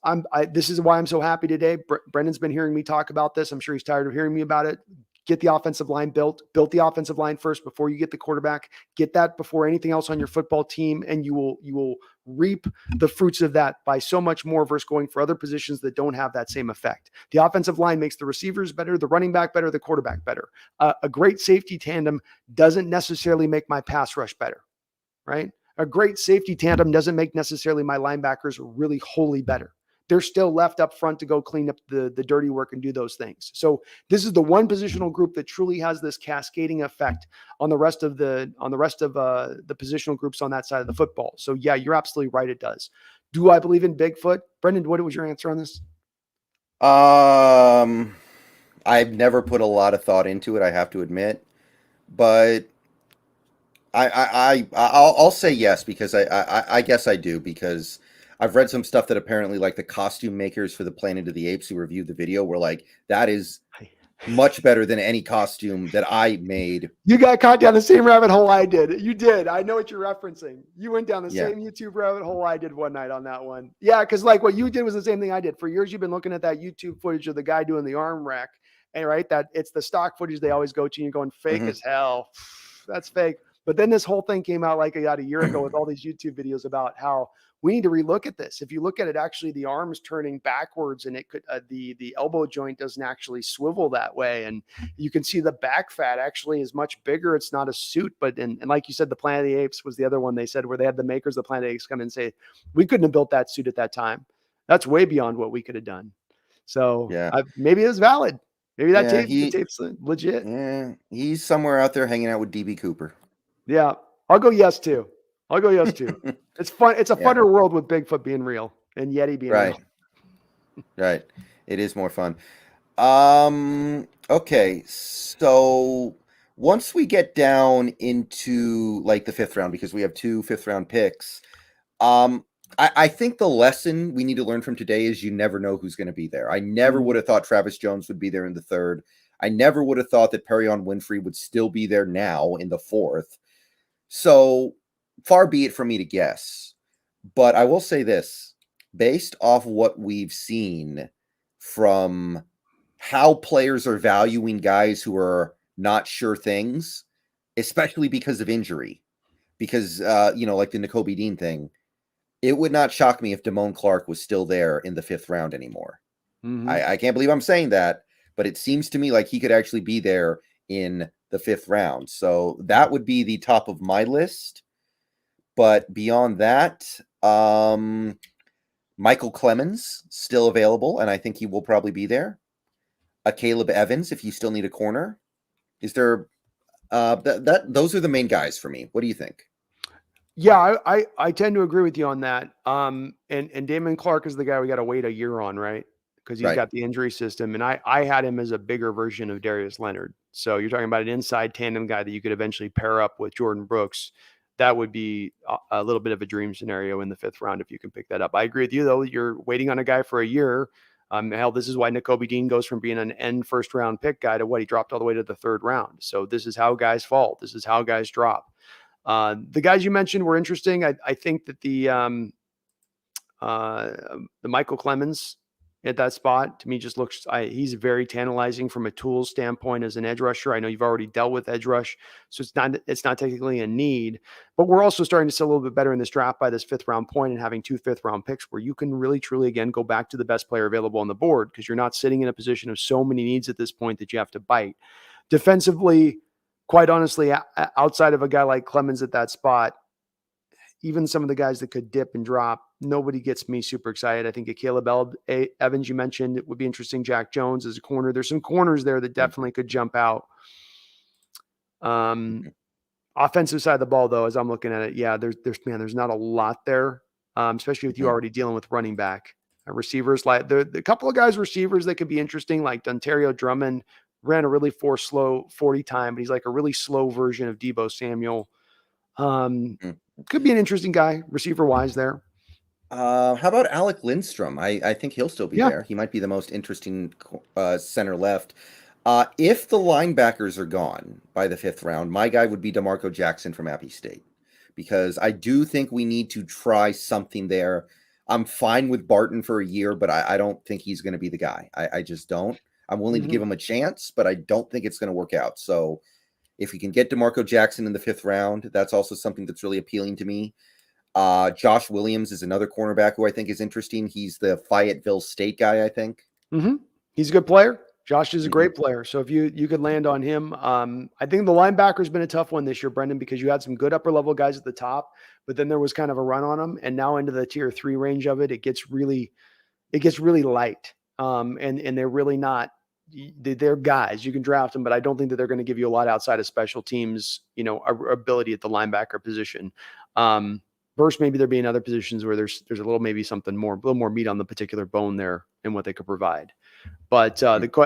this is why I'm so happy today. Brendan's been hearing me talk about this. I'm sure he's tired of hearing me about it. Get the offensive line built the offensive line first before you get the quarterback. Get that before anything else on your football team. And you will reap the fruits of that by so much more versus going for other positions that don't have that same effect. The offensive line makes the receivers better, the running back better, the quarterback better. A great safety tandem doesn't necessarily make my pass rush better, right? A great safety tandem doesn't make necessarily my linebackers really wholly better. They're still left up front to go clean up the dirty work and do those things. So this is the one positional group that truly has this cascading effect on the rest of the positional groups on that side of the football. So yeah, you're absolutely right. It does. Do I believe in Bigfoot? Brendan, what was your answer on this? I've never put a lot of thought into it, I have to admit, but I'll say yes because I guess I do because I've read some stuff that apparently like the costume makers for the Planet of the Apes who reviewed the video were like, that is much better than any costume that I made. You got caught down the same rabbit hole I did. You did. I know what you're referencing. You went down the same YouTube rabbit hole I did one night on that one. Yeah, because like what you did was the same thing I did. For years, you've been looking at that YouTube footage of the guy doing the arm rack. And right, that it's the stock footage they always go to. And you're going fake as hell. That's fake. But then this whole thing came out like about a year ago with all these YouTube videos about how we need to relook at this. If you look at it, actually the arm's turning backwards and it could, the elbow joint doesn't actually swivel that way. And you can see the back fat actually is much bigger. It's not a suit, but, and like you said, the Planet of the Apes was the other one they said where they had the makers of the Planet of the Apes come in and say, we couldn't have built that suit at that time. That's way beyond what we could have done. So maybe it was valid. Maybe that tape's legit. Yeah, he's somewhere out there hanging out with DB Cooper. Yeah, I'll go yes too. It's fun. It's a funner world with Bigfoot being real and Yeti being real. Right. It is more fun. Okay, so once we get down into like the fifth round, because we have 2 fifth-round picks, I think the lesson we need to learn from today is you never know who's going to be there. I never would have thought Travis Jones would be there in the 3rd. I never would have thought that Perion Winfrey would still be there now in the 4th. So far be it from me to guess. But I will say this, based off what we've seen from how players are valuing guys who are not sure things, especially because of injury, because, like the Nakobe Dean thing, it would not shock me if Damone Clark was still there in the 5th round anymore. I can't believe I'm saying that, but it seems to me like he could actually be there in the 5th round. So that would be the top of my list. But beyond that, Michael Clemens still available, and I think he will probably be there. A Caleb Evans, if you still need a corner. Is there those are the main guys for me. What do you think? Yeah, I tend to agree with you on that. And Damon Clark is the guy we got to wait a year on, right? Because he's got the injury system, and I had him as a bigger version of Darius Leonard. So you're talking about an inside tandem guy that you could eventually pair up with Jordan Brooks. That would be a little bit of a dream scenario in the 5th round if you can pick that up. I agree with you, though. You're waiting on a guy for a year. Hell, this is why Nakobe Dean goes from being an end first-round pick guy to what he dropped all the way to the 3rd round. So this is how guys fall. This is how guys drop. The guys you mentioned were interesting. I think that the Michael Clemens at that spot to me just looks, he's very tantalizing from a tools standpoint as an edge rusher. I know you've already dealt with edge rush, so it's not technically a need, but we're also starting to see a little bit better in this draft by this 5th round point and having 2 5th round picks where you can really truly again go back to the best player available on the board because you're not sitting in a position of so many needs at this point that you have to bite. Defensively, quite honestly, outside of a guy like Clemens at that spot, even some of the guys that could dip and drop, nobody gets me super excited. I think a Caleb Evans, you mentioned, it would be interesting. Jack Jones as a corner. There's some corners there that definitely could jump out. Mhm. Offensive side of the ball, though, as I'm looking at it, yeah, there's not a lot there, especially with you Mhm. already dealing with running back. Receivers, like the couple of guys, receivers that could be interesting, like Dontario Drummond ran a really slow 40 time, but he's like a really slow version of Deebo Samuel. Mhm. Could be an interesting guy, receiver wise there. How about Alec Lindstrom? I think he'll still be Yeah. there. He might be the most interesting center left. If the linebackers are gone by the fifth round, my guy would be DeMarco Jackson from Appy State, because I do think we need to try something there. I'm fine with Barton for a year, but I don't think he's going to be the guy. I just don't. I'm willing to give him a chance, but I don't think it's going to work out. So if we can get DeMarco Jackson in the fifth round, that's also something that's really appealing to me. Josh Williams is another cornerback who I think is interesting. He's the Fayetteville State guy, I think. He's a good player. Josh is a Mhm. great player. So if you could land on him, I think the linebacker has been a tough one this year, Brendan, because you had some good upper level guys at the top, but then there was kind of a run on them, and now into the tier 3 range of it, it gets really light. And they're really not. They're guys you can draft them, but I don't think that they're going to give you a lot outside of special teams. Ability at the linebacker position. Versus maybe there being other positions where there's a little maybe something more, a little more meat on the particular bone there and what they could provide. But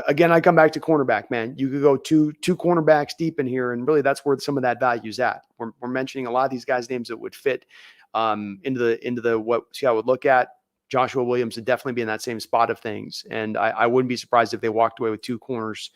again, I come back to cornerback, man. You could go two cornerbacks deep in here, and really that's where some of that value is at. We're mentioning a lot of these guys' names that would fit into the what Seattle would look at. Joshua Williams would definitely be in that same spot of things, and I wouldn't be surprised if they walked away with 2 corners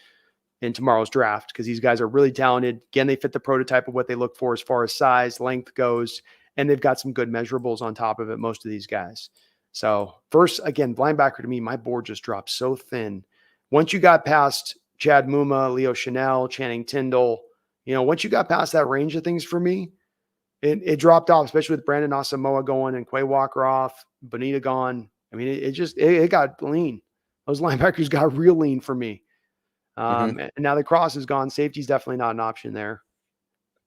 in tomorrow's draft, because these guys are really talented. Again, they fit the prototype of what they look for as far as size, length goes, and they've got some good measurables on top of it, most of these guys. So first, again, linebacker to me, my board just dropped so thin. Once you got past Chad Muma, Leo Chanel, Channing Tindall, once you got past that range of things for me, it dropped off, especially with Brandon Asamoah going and Quay Walker off, Bonita gone. I mean, it got lean. Those linebackers got real lean for me. Mhm. And now the cross is gone. Safety's definitely not an option there.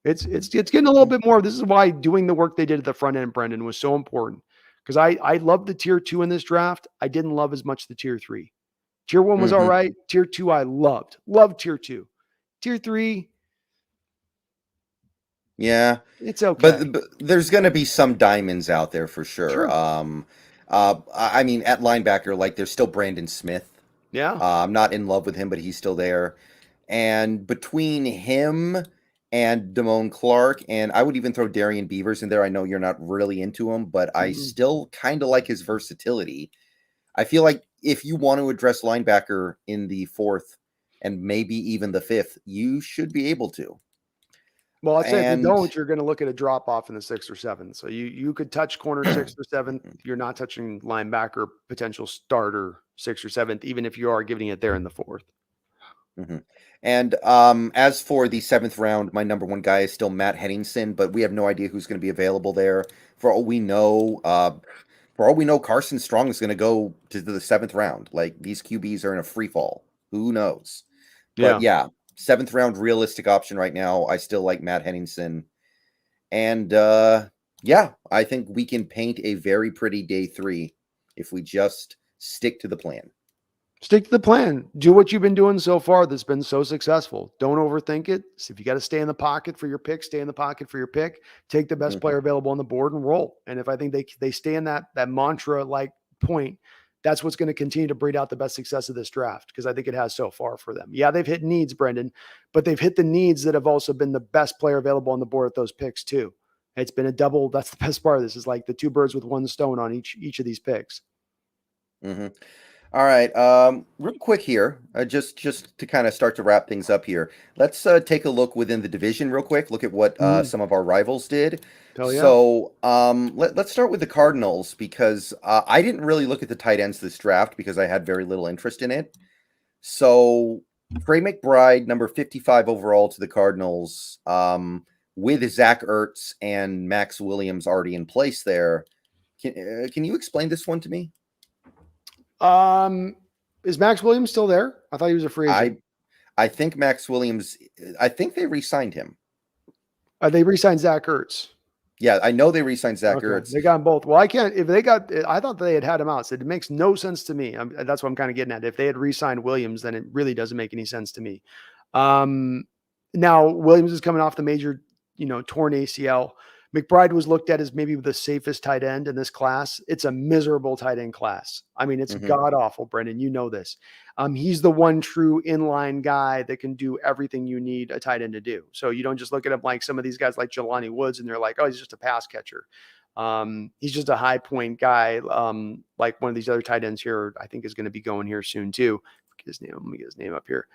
It's getting a little bit more. This is why doing the work they did at the front end, Brendan, was so important. Because I love the tier 2 in this draft. I didn't love as much the tier 3. Tier 1 was all Mhm. right. Tier 2 I loved tier 2. Tier 3, Yeah, it's okay. but there's going to be some diamonds out there for sure. Sure. I mean, at linebacker, like there's still Brandon Smith. Yeah. I'm not in love with him, but he's still there. And between him and Damone Clark, and I would even throw Darian Beavers in there. I know you're not really into him, but I Mm-mm. still kind of like his versatility. I feel like if you want to address linebacker in the fourth and maybe even the fifth, you should be able to. Well, I'd say if you And don't, you're going to look at a drop off in the 6th or 7th. So you could touch corner 6th or 7th. You're not touching linebacker, potential starter 6th or 7th, even if you are giving it there in the 4th. Mhm. And as for the seventh round, my number one guy is still Matt Henningsen, but we have no idea who's going to be available there. For all we know, Carson Strong is going to go to the seventh round. Like these QBs are in a free fall. Who knows? But Yeah. yeah, seventh round realistic option right now. I still like Matt Henningsen, and yeah, I think we can paint a very pretty day 3 if we just stick to the plan. Stick to the plan. Do what you've been doing so far that's been so successful. Don't overthink it. So if you got to stay in the pocket for your pick, stay in the pocket for your pick. Take the best Mhm. player available on the board and roll. And if I think they stay in that mantra like point, that's what's going to continue to breed out the best success of this draft, because I think it has so far for them. Yeah, they've hit needs, Brendan, but they've hit the needs that have also been the best player available on the board at those picks too. It's been a double. That's the best part of this, is like the 2 birds with 1 stone on each of these picks. Mhm. All right. Real quick here, just to kind of start to wrap things up here. Let's take a look within the division real quick. Look at what some of our rivals did. Hell yeah. So let's start with the Cardinals, because I didn't really look at the tight ends this draft because I had very little interest in it. So Trey McBride, number 55 overall to the Cardinals, with Zach Ertz and Max Williams already in place there. Can you explain this one to me? Is Max Williams still there? I thought he was a free I agent. I think Max Williams. I think they re-signed him. They re-signed Zach Ertz. Yeah, I know they re-signed Zach Okay, Ertz. they got them both. Well, I can't. If they got, I thought they had him out. So it makes no sense to me. That's what I'm kind of getting at. If they had re-signed Williams, then it really doesn't make any sense to me. Um, Now Williams is coming off the major, torn ACL. McBride was looked at as maybe the safest tight end in this class. It's a miserable tight end class. I mean, it's Hmm. god awful, Brendan. You know this. He's the one true inline guy that can do everything you need a tight end to do. So you don't just look at him like some of these guys like Jelani Woods and they're like, oh, he's just a pass catcher. He's just a high point guy, like one of these other tight ends here. I think is going to be going here soon too. His name. Let me get his name up here.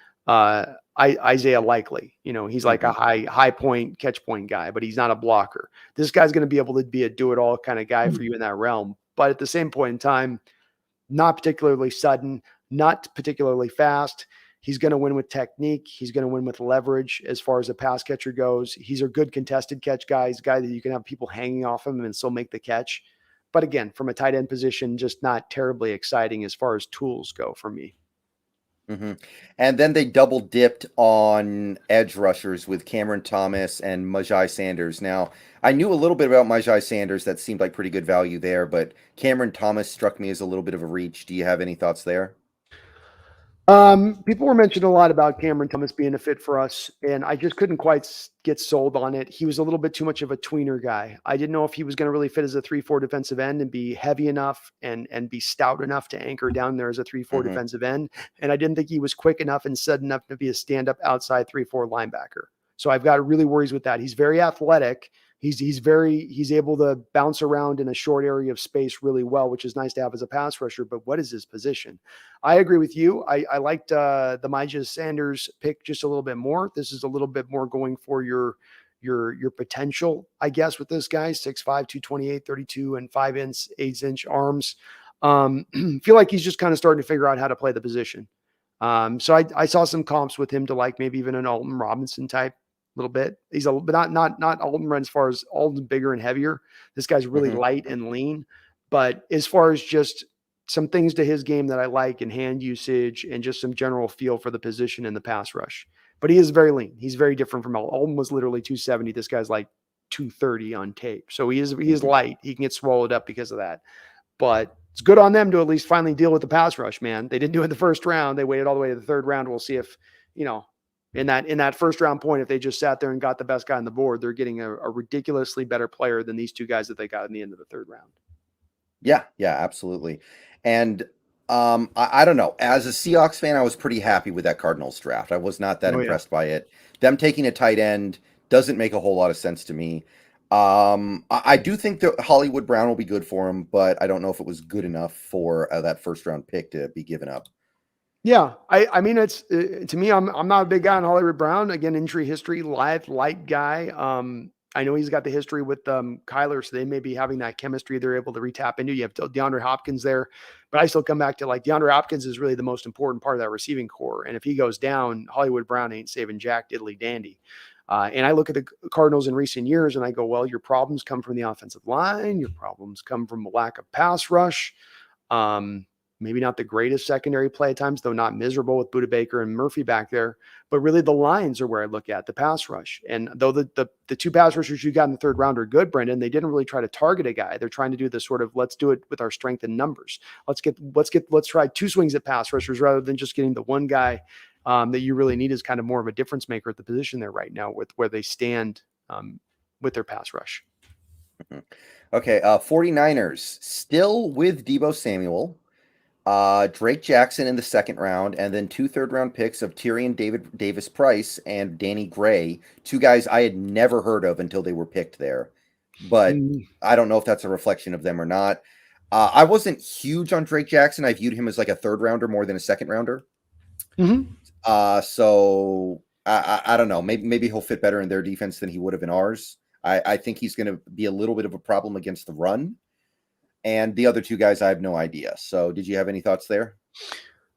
Isaiah Likely. He's like a Hmm. high point catch point guy, but he's not a blocker. This guy's going to be able to be a do it all kind of guy for you in that realm. But at the same point in time, not particularly sudden, not particularly fast. He's going to win with technique. He's going to win with leverage as far as a pass catcher goes. He's a good contested catch guy. He's a guy that you can have people hanging off him and still make the catch. But again, from a tight end position, just not terribly exciting as far as tools go for me. Hmm. And then they double dipped on edge rushers with Cameron Thomas and Majai Sanders. Now, I knew a little bit about Majai Sanders. That seemed like pretty good value there, but Cameron Thomas struck me as a little bit of a reach. Do you have any thoughts there? People were mentioning a lot about Cameron Thomas being a fit for us, and I just couldn't quite get sold on it. He was a little bit too much of a tweener guy. I didn't know if he was going to really fit as a 3-4 defensive end and be heavy enough and be stout enough to anchor down there as a 3-4 Hmm. defensive end. And I didn't think he was quick enough and sudden enough to be a stand-up outside 3-4 linebacker. So I've got really worries with that. He's very athletic. He's able to bounce around in a short area of space really well, which is nice to have as a pass rusher. But what is his position? I agree with you. I liked the Majai Sanders pick just a little bit more. This is a little bit more going for your potential, I guess, with this guy, 6'5", 228, 32, and 8-inch arms. Feel like he's just kind of starting to figure out how to play the position. So I saw some comps with him to like maybe even an Alton Robinson type little bit. He's but not Alton as far as Alton bigger and heavier. This guy's really Hmm. light and lean. But as far as just some things to his game that I like and hand usage and just some general feel for the position in the pass rush. But he is very lean. He's very different from Alton. Alton was literally 270. This guy's like 230 on tape. So he is Hmm. light. He can get swallowed up because of that. But it's good on them to at least finally deal with the pass rush, man. They didn't do it in the first round. They waited all the way to the third round. We'll see if, in that first round point, if they just sat there and got the best guy on the board, they're getting a ridiculously better player than these two guys that they got in the end of the third round. Yeah, yeah, absolutely. And I don't know. As a Seahawks fan, I was pretty happy with that Cardinals draft. I was not that Oh yeah. impressed by it. Them taking a tight end doesn't make a whole lot of sense to me. I do think that Hollywood Brown will be good for him, but I don't know if it was good enough for that first round pick to be given up. Yeah, I mean it's to me I'm not a big guy on Hollywood Brown. Again, injury history, light guy. I know he's got the history with Kyler, so they may be having that chemistry they're able to retap into. You have DeAndre Hopkins there, but I still come back to like DeAndre Hopkins is really the most important part of that receiving core. And if he goes down, Hollywood Brown ain't saving jack diddly dandy. And I look at the Cardinals in recent years and I go, well, your problems come from the offensive line. Your problems come from a lack of pass rush. Um, Maybe not the greatest secondary play at times, though not miserable with Buda Baker and Murphy back there. But really, the lines are where I look at the pass rush. And though the two pass rushers you got in the third round are good, Brendan, they didn't really try to target a guy. They're trying to do this sort of let's do it with our strength in numbers. Let's try two swings at pass rushers rather than just getting the one guy that you really need is kind of more of a difference maker at the position there right now with where they stand with their pass rush. Okay, 49ers still with Deebo Samuel. Drake Jackson in the second round, and then 2 third-round picks of Tyrion Davis Price and Danny Gray, two guys I had never heard of until they were picked there. But Mm, I don't know if that's a reflection of them or not. I wasn't huge on Drake Jackson. I viewed him as like a third rounder more than a second rounder. mhm. So I don't know. Maybe he'll fit better in their defense than he would have in ours. I think he's going to be a little bit of a problem against the run. And the other two guys, I have no idea. So, did you have any thoughts there?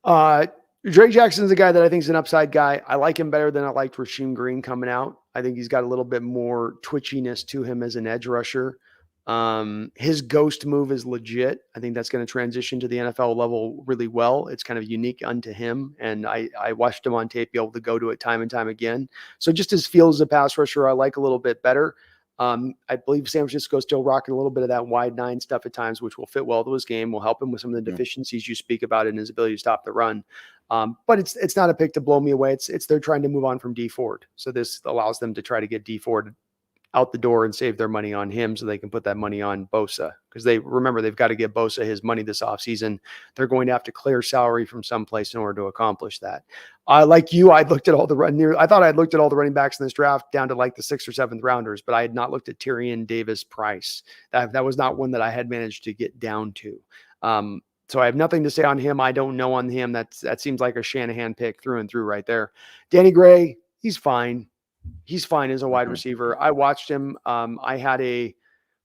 Uh, Drake Jackson's a guy that I think is an upside guy. I like him better than I liked Rasheem Green coming out. I think he's got a little bit more twitchiness to him as an edge rusher. His ghost move is legit. I think that's going to transition to the NFL level really well. It's kind of unique unto him. And I watched him on tape be able to go to it time and time again. So just his feel as a pass rusher, I like a little bit better. I believe San Francisco is still rocking a little bit of that wide nine stuff at times, which will fit well to his game, will help him with some of the deficiencies you speak about in his ability to stop the run. But it's not a pick to blow me away. It's they're trying to move on from D Ford. So this allows them to try to get D Ford out the door and save their money on him so they can put that money on Bosa. Because they've got to give Bosa his money this offseason. They're going to have to clear salary from someplace in order to accomplish that. Like you, I looked at all the I thought I had looked at all the running backs in this draft down to like the 6th or 7th rounders, but I had not looked at Tyrion Davis Price. That was not one that I had managed to get down to. So I have nothing to say on him. I don't know on him. That seems like a Shanahan pick through and through right there. Danny Gray, he's fine. He's fine as a wide receiver. I watched him. I had let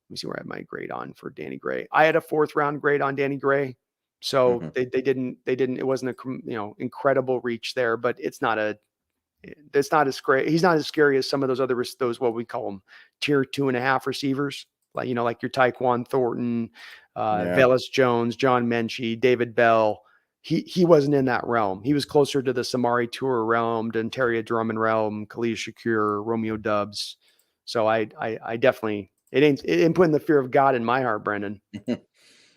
me see where I had my grade on for Danny Gray. I had a 4th round grade on Danny Gray. So they didn't, it wasn't a, incredible reach there, but it's not as great. He's not as scary as some of those, what we call them tier 2.5 receivers. Like, like your Tyquan Thornton, Velus Jones, John Menchie, David Bell. He wasn't in that realm. He was closer to the Samari Tour realm, Dontaria Drummond realm, Khalil Shakir, Romeo Dubs. So I definitely, it ain't putting the fear of God in my heart, Brendan.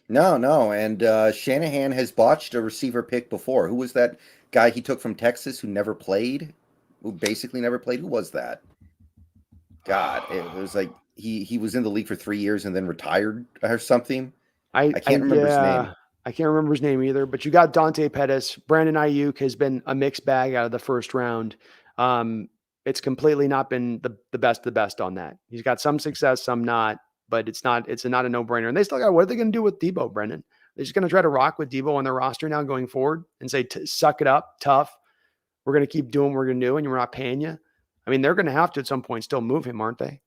No. And Shanahan has botched a receiver pick before. Who was that guy he took from Texas who never played? Who basically never played? Who was that? God, it was like he was in the league for 3 years and then retired or something. I can't remember his name. I can't remember his name either, but you got Dante Pettis. Brandon Ayuk has been a mixed bag out of the first round. It's completely not been the best of the best on that. He's got some success, some not, but it's not a no-brainer. And they still got, what are they going to do with Deebo, Brendan? They're just going to try to rock with Deebo on their roster now going forward and say, suck it up, tough. We're going to keep doing what we're going to do, and we're not paying you. I mean, they're going to have to at some point still move him, aren't they?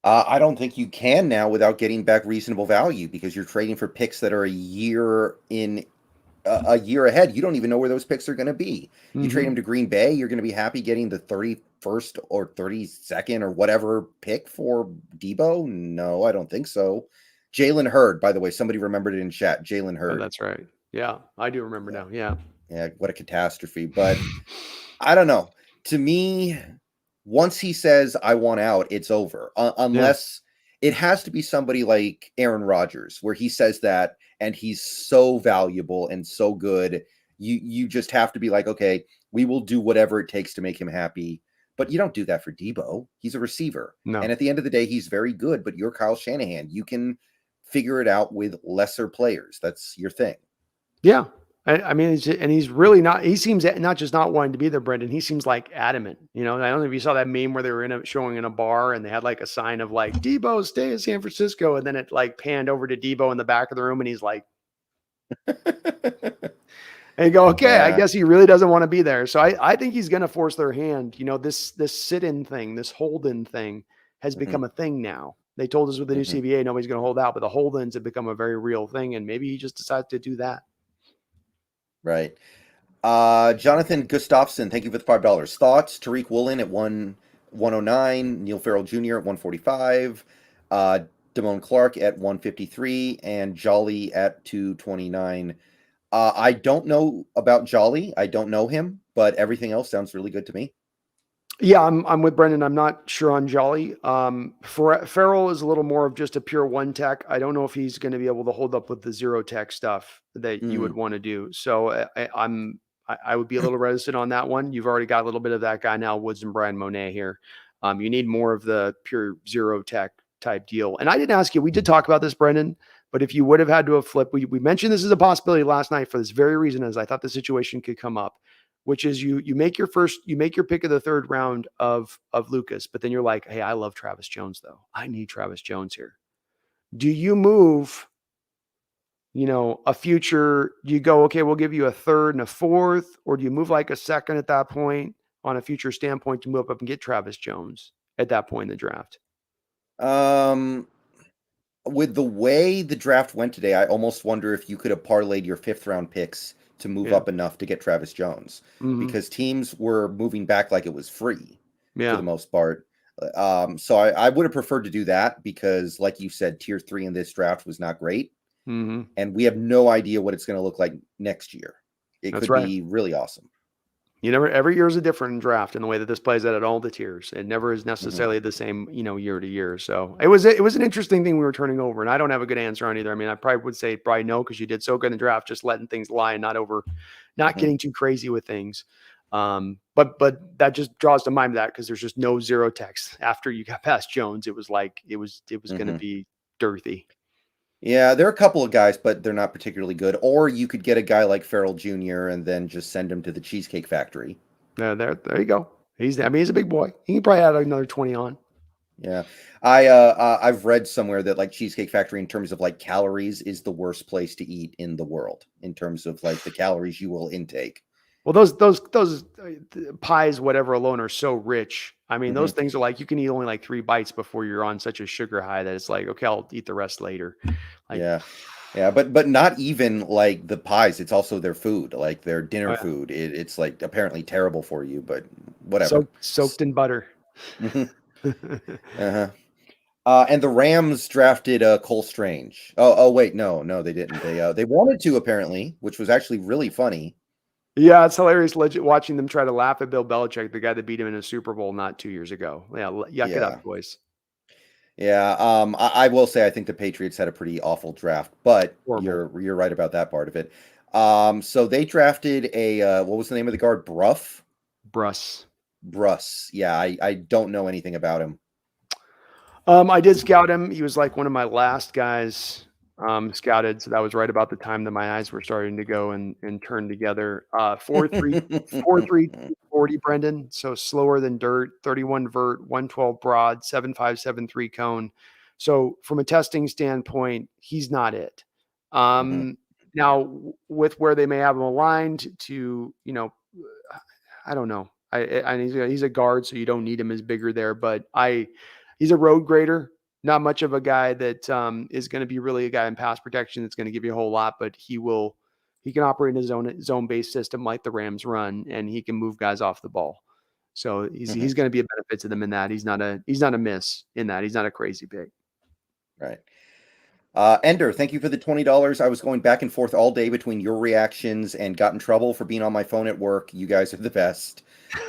I don't think you can now without getting back reasonable value because you're trading for picks that are a year ahead. You don't even know where those picks are going to be. You trade them to Green Bay, you're going to be happy getting the 31st or 32nd or whatever pick for Deebo? No, I don't think so. Jalen Hurd, by the way, somebody remembered it in chat. Jalen Hurd. Oh, that's right. Yeah, I do remember now. Yeah. Yeah, what a catastrophe. But I don't know. To me, once he says, I want out, it's over. Unless it has to be somebody like Aaron Rodgers, where he says that and he's so valuable and so good. You just have to be like, okay, we will do whatever it takes to make him happy. But you don't do that for Deebo. He's a receiver. No. And at the end of the day, he's very good. But you're Kyle Shanahan. You can figure it out with lesser players. That's your thing. Yeah. I mean, he's really not, he seems not just not wanting to be there, Brendan. He seems like adamant, I don't know if you saw that meme where they were showing in a bar and they had like a sign of like, Deebo, stay in San Francisco. And then it like panned over to Deebo in the back of the room. And he's like, and you go, okay, I guess he really doesn't want to be there. So I think he's going to force their hand. This sit-in thing, this hold-in thing has become a thing now. They told us with the new CBA, nobody's going to hold out, but the hold-ins have become a very real thing. And maybe he just decides to do that. Right. Jonathan Gustafson, thank you for the $5. Thoughts? Tariq Woolen at 109, Neil Farrell Jr. at 145, Damone Clark at 153, and Jolly at 229. I don't know about Jolly. I don't know him, but everything else sounds really good to me. Yeah, I'm with Brendan. I'm not sure on Jolly. Farrell is a little more of just a pure one tech. I don't know if he's going to be able to hold up with the zero tech stuff that you would want to do. So I would be a little reticent on that one. You've already got a little bit of that guy now, Woods and Brian Monet here. You need more of the pure zero tech type deal. And I didn't ask you, we did talk about this, Brendan, but if you would have had to have flipped, we mentioned this as a possibility last night for this very reason, as I thought the situation could come up, which is you make your pick of the 3rd round of Lucas, but then you're like, hey, I love Travis Jones though. I need Travis Jones here. Do you move, a future, do you go, okay, we'll give you a 3rd and a 4th, or do you move like a 2nd at that point on a future standpoint to move up and get Travis Jones at that point in the draft? With the way the draft went today, I almost wonder if you could have parlayed your 5th round picks to move up enough to get Travis Jones because teams were moving back like it was free for the most part. So I would have preferred to do that because, like you said, tier 3 in this draft was not great. Mm-hmm. And we have no idea what it's going to look like next year. It That's could right. be really awesome. Every year is a different draft in the way that this plays out at all the tiers. It never is Hmm. necessarily the same, year to year. So it was an interesting thing we were turning over, and I don't have a good answer on either. I mean, I probably would say probably no because you did so good in the draft, just letting things lie and not Hmm. getting too crazy with things. But that just draws to mind that because there's just no zero text after you got past Jones. It was like it was going to Hmm. be girthy. Yeah, there are a couple of guys, but they're not particularly good. Or you could get a guy like Farrell Jr. and then just send him to the Cheesecake Factory. There you go. He's a big boy. He can probably add another 20 on. Yeah, I've read somewhere that like Cheesecake Factory in terms of like calories is the worst place to eat in the world in terms of like the calories you will intake. Well, those pies, whatever alone, are so rich. I mean, those Hmm. things are like you can eat only like 3 bites before you're on such a sugar high that it's like, okay, I'll eat the rest later. Like, Yeah, yeah, but not even like the pies. It's also their food, like their oh dinner yeah, food. It's like apparently terrible for you, but whatever. soaked in butter. Hmm. Uh-huh. And the Rams drafted Cole Strange. Oh wait, no, they didn't. They wanted to apparently, which was actually really funny. Yeah, it's hilarious legit watching them try to laugh at Bill Belichick, the guy that beat him in a Super Bowl not 2 years ago. Yeah, yuck it up, Yeah, boys. yeah. I will say I think the Patriots had a pretty awful draft, but Horrible. you're right about that part of it. So they drafted a what was the name of the guard? Bruss. Bruss. Yeah, I don't know anything about him. I did scout him. He was like one of my last guys scouted. So that was right about the time that my eyes were starting to go and turn together. 4.3, 4.3, 40, Brendan. So slower than dirt, 31 vert, 112 broad, 7.5, 7.3 cone. So from a testing standpoint, he's not it. Mhm, Now, with where they may have him aligned to, I don't know. He's a guard, so you don't need him as bigger there. But he's a road grader, not much of a guy that is going to be really a guy in pass protection that's going to give you a whole lot. But he can operate in a zone based system like the Rams run, and he can move guys off the ball. So mhm, he's going to be a benefit to them in that. He's not a miss in that. He's not a crazy pick. right. Ender, thank you for the $20. I was going back and forth all day between your reactions and got in trouble for being on my phone at work. You guys are the best.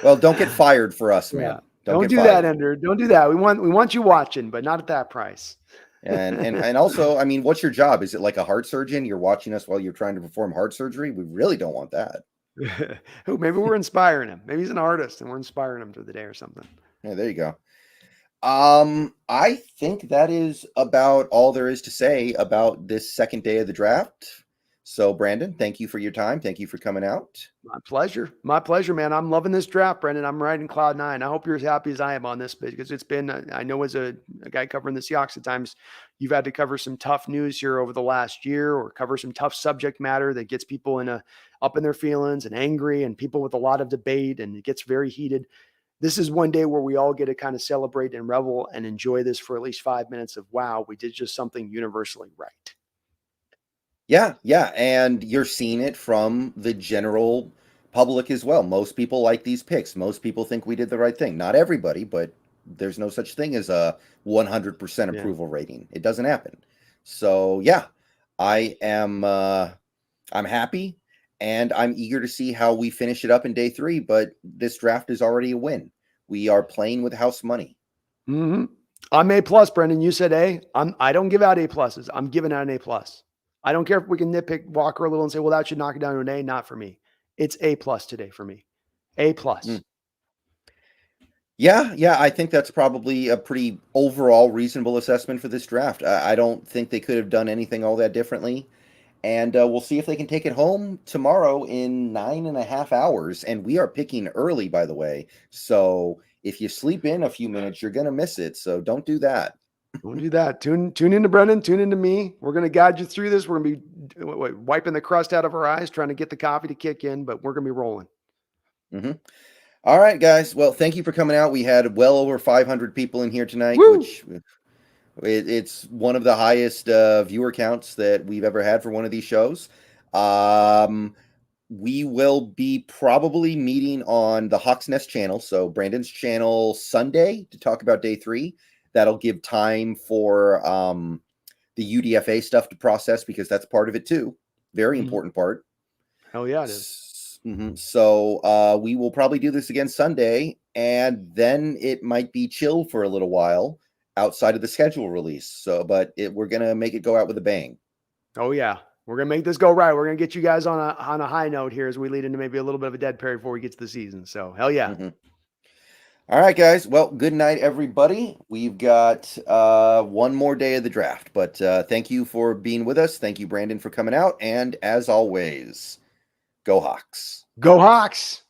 Well, don't get fired for us, Yeah. man. Don't Don't get do that, fired. Ender. Don't do that. We want you watching, but not at that price. And also, I mean, what's your job? Is it like a heart surgeon? You're watching us while you're trying to perform heart surgery? We really don't want that. Who maybe we're inspiring him. Maybe he's an artist and we're inspiring him through the day or something. Yeah, there you go. I think that is about all there is to say about this second day of the draft. So, Brandon, thank you for your time. Thank you for coming out. My pleasure. My pleasure, man. I'm loving this draft, Brendan. I'm riding cloud nine. I hope you're as happy as I am on this because it's been, I know as a guy covering the Seahawks at times, you've had to cover some tough news here over the last year or cover some tough subject matter that gets people up in their feelings and angry and people with a lot of debate and it gets very heated. This is one day where we all get to kind of celebrate and revel and enjoy this for at least 5 minutes of, wow, we did just something universally right. Yeah, yeah, and you're seeing it from the general public as well. Most people like these picks. Most people think we did the right thing. Not everybody, but there's no such thing as a 100% Yeah. approval rating. It doesn't happen. So, yeah, I am I'm happy and I'm eager to see how we finish it up in day 3, but this draft is already a win. We are playing with house money. Mm-hmm. I'm A plus, Brendan. You said A. I don't give out A pluses. I'm giving out an A plus. I don't care if we can nitpick Walker a little and say, well, that should knock it down to an A. Not for me. It's A plus today for me. A plus. Mm. Yeah, yeah, I think that's probably a pretty overall reasonable assessment for this draft. I don't think they could have done anything all that differently. And we'll see if they can take it home tomorrow in 9.5 hours. And we are picking early, by the way. So if you sleep in a few minutes, you're going to miss it. So don't do that. Don't do that. Tune into Brendan. Tune into me. We're going to guide you through this. We're going to be wiping the crust out of our eyes, trying to get the coffee to kick in, but we're going to be rolling. Hmm. All right, guys. Well, thank you for coming out. We had well over 500 people in here tonight, Woo! which it's one of the highest viewer counts that we've ever had for one of these shows. we will be probably meeting on the Hawks Nest channel, so Brandon's channel Sunday to talk about day 3. That'll give time for the UDFA stuff to process because that's part of it too. Very important part. Hell yeah, it is. So we will probably do this again Sunday, and then it might be chill for a little while outside of the schedule release. So, but we're gonna make it go out with a bang. Oh yeah, we're gonna make this go right. We're gonna get you guys on a high note here as we lead into maybe a little bit of a dead period before we get to the season. So hell yeah. All right, guys. Well, good night, everybody. We've got one more day of the draft, but thank you for being with us. Thank you, Brandon, for coming out. And as always, go Hawks. Go Hawks.